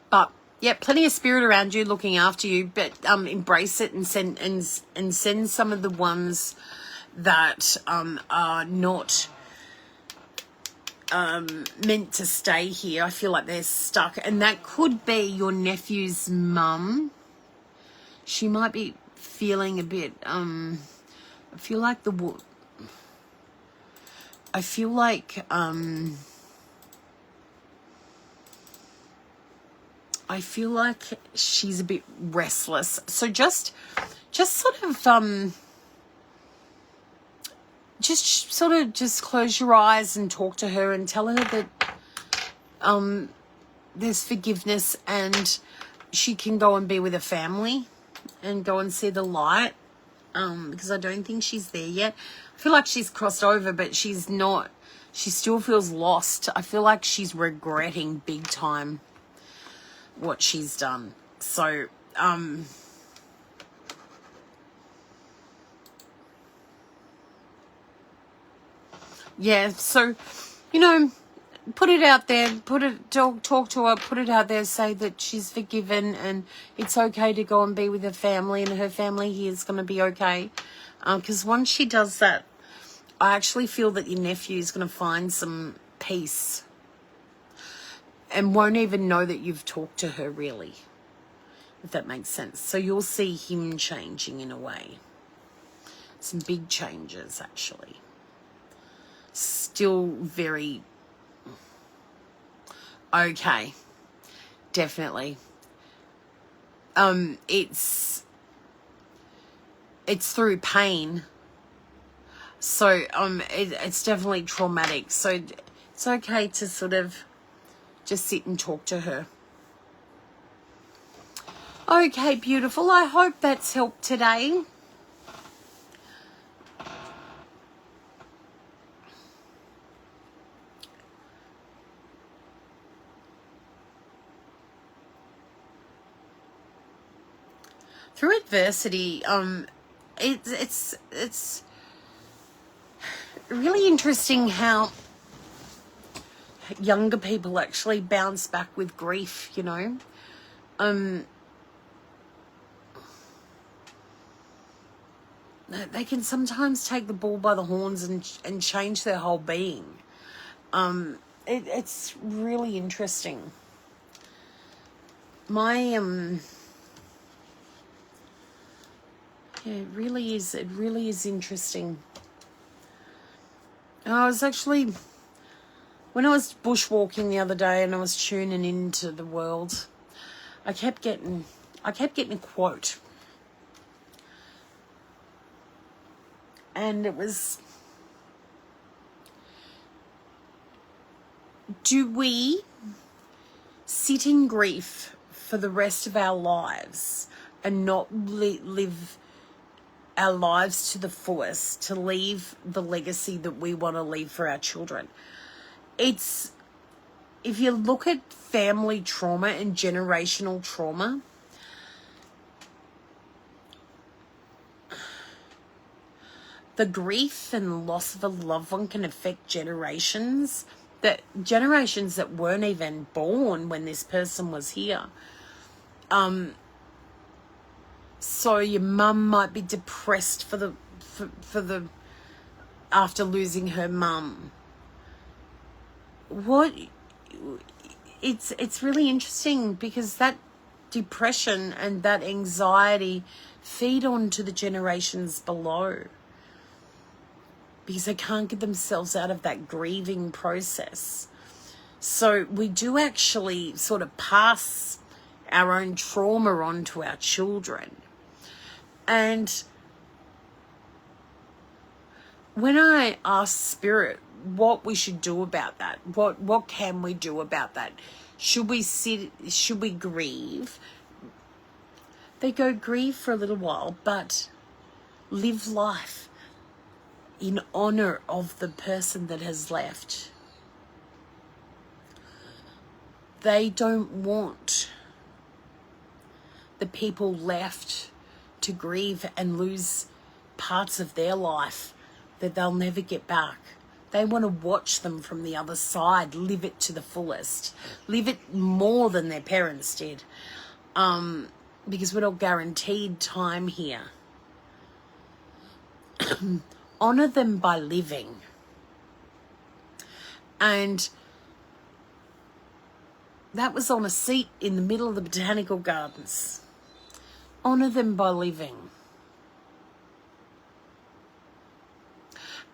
But yeah, plenty of spirit around you looking after you, but embrace it and send some of the ones that are not meant to stay here. I feel like they're stuck, and that could be your nephew's mum. She might be feeling a bit I feel like she's a bit restless. So just just close your eyes and talk to her and tell her that there's forgiveness and she can go and be with her family and go and see the light, because I don't think she's there yet. I feel like she's crossed over, but she's not. She still feels lost. I feel like she's regretting big time what she's done. So yeah, so put it out there, talk to her, put it out there, say that she's forgiven and it's okay to go and be with her family, and her family here is going to be okay, because once she does that, I actually feel that your nephew is going to find some peace. and won't even know that you've talked to her really, if that makes sense. So you'll see him changing in a way. Some big changes, actually. Still very okay. Definitely. It's through pain. So it's definitely traumatic. So it's okay to sort of just sit and talk to her. Okay, beautiful. I hope that's helped today. Through adversity, it's really interesting how younger people actually bounce back with grief, you know. They can sometimes take the bull by the horns and change their whole being. It's really interesting. Yeah, it really is interesting. I was actually, when I was bushwalking the other day and I was tuning into the world, I kept getting a quote. And it was, do we sit in grief for the rest of our lives and not live our lives to the fullest to leave the legacy that we want to leave for our children? It's, if you look at family trauma and generational trauma, the grief and loss of a loved one can affect generations that weren't even born when this person was here. So your mum might be depressed for the after losing her mum. It's really interesting because that depression and that anxiety feed on to the generations below, because they can't get themselves out of that grieving process. So we do actually sort of pass our own trauma on to our children. And when I ask Spirit what we should do about that, what can we do about that? Should we grieve? They go, grieve for a little while, but live life in honor of the person that has left. They don't want the people left to grieve and lose parts of their life that they'll never get back. They want to watch them from the other side, live it to the fullest, live it more than their parents did, because we're not guaranteed time here. Honor them by living. And that was on a seat in the middle of the botanical gardens. Honor them by living.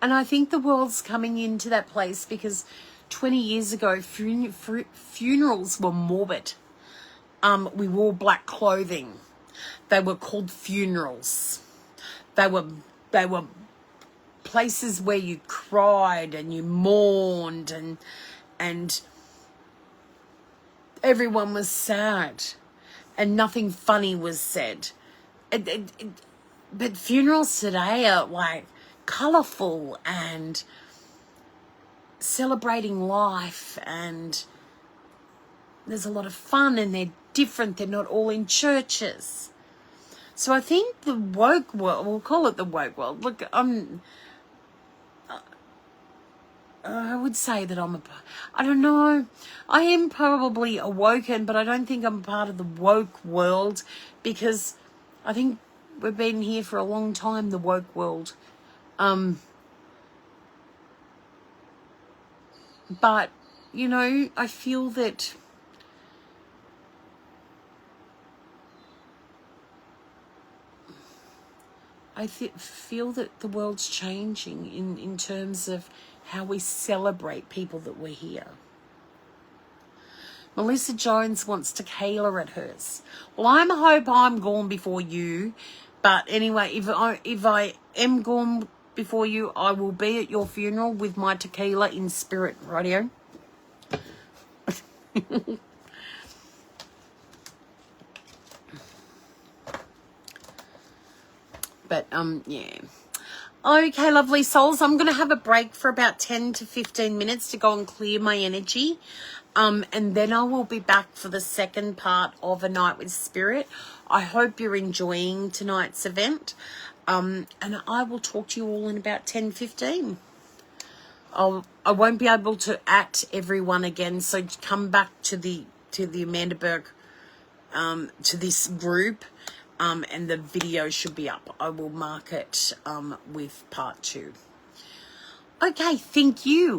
And I think the world's coming into that place because 20 years ago, funerals were morbid. We wore black clothing. They were called funerals. They were places where you cried and you mourned and everyone was sad and nothing funny was said. But funerals today are like colourful and celebrating life, and there's a lot of fun, and they're different. They're not all in churches. So I think the woke world, we'll call it the woke world. Look, I would say that I don't know, I am probably awoken, but I don't think I'm part of the woke world, because I think we've been here for a long time, the woke world. But, you know, I feel that feel that the world's changing in terms of how we celebrate people that were here. Melissa Jones wants tequila at hers. Well, I hope I'm gone before you. But anyway, if I am gone before you, I will be at your funeral with my tequila in spirit, radio. But yeah. Okay, lovely souls. I'm going to have a break for about 10 to 15 minutes to go and clear my energy. And then I will be back for the second part of A Night with Spirit. I hope you're enjoying tonight's event. And I will talk to you all in about 10:15. I won't be able to at everyone again, so come back to the Amanda Burke, to this group, and the video should be up. I will mark it with part 2. Okay, thank you.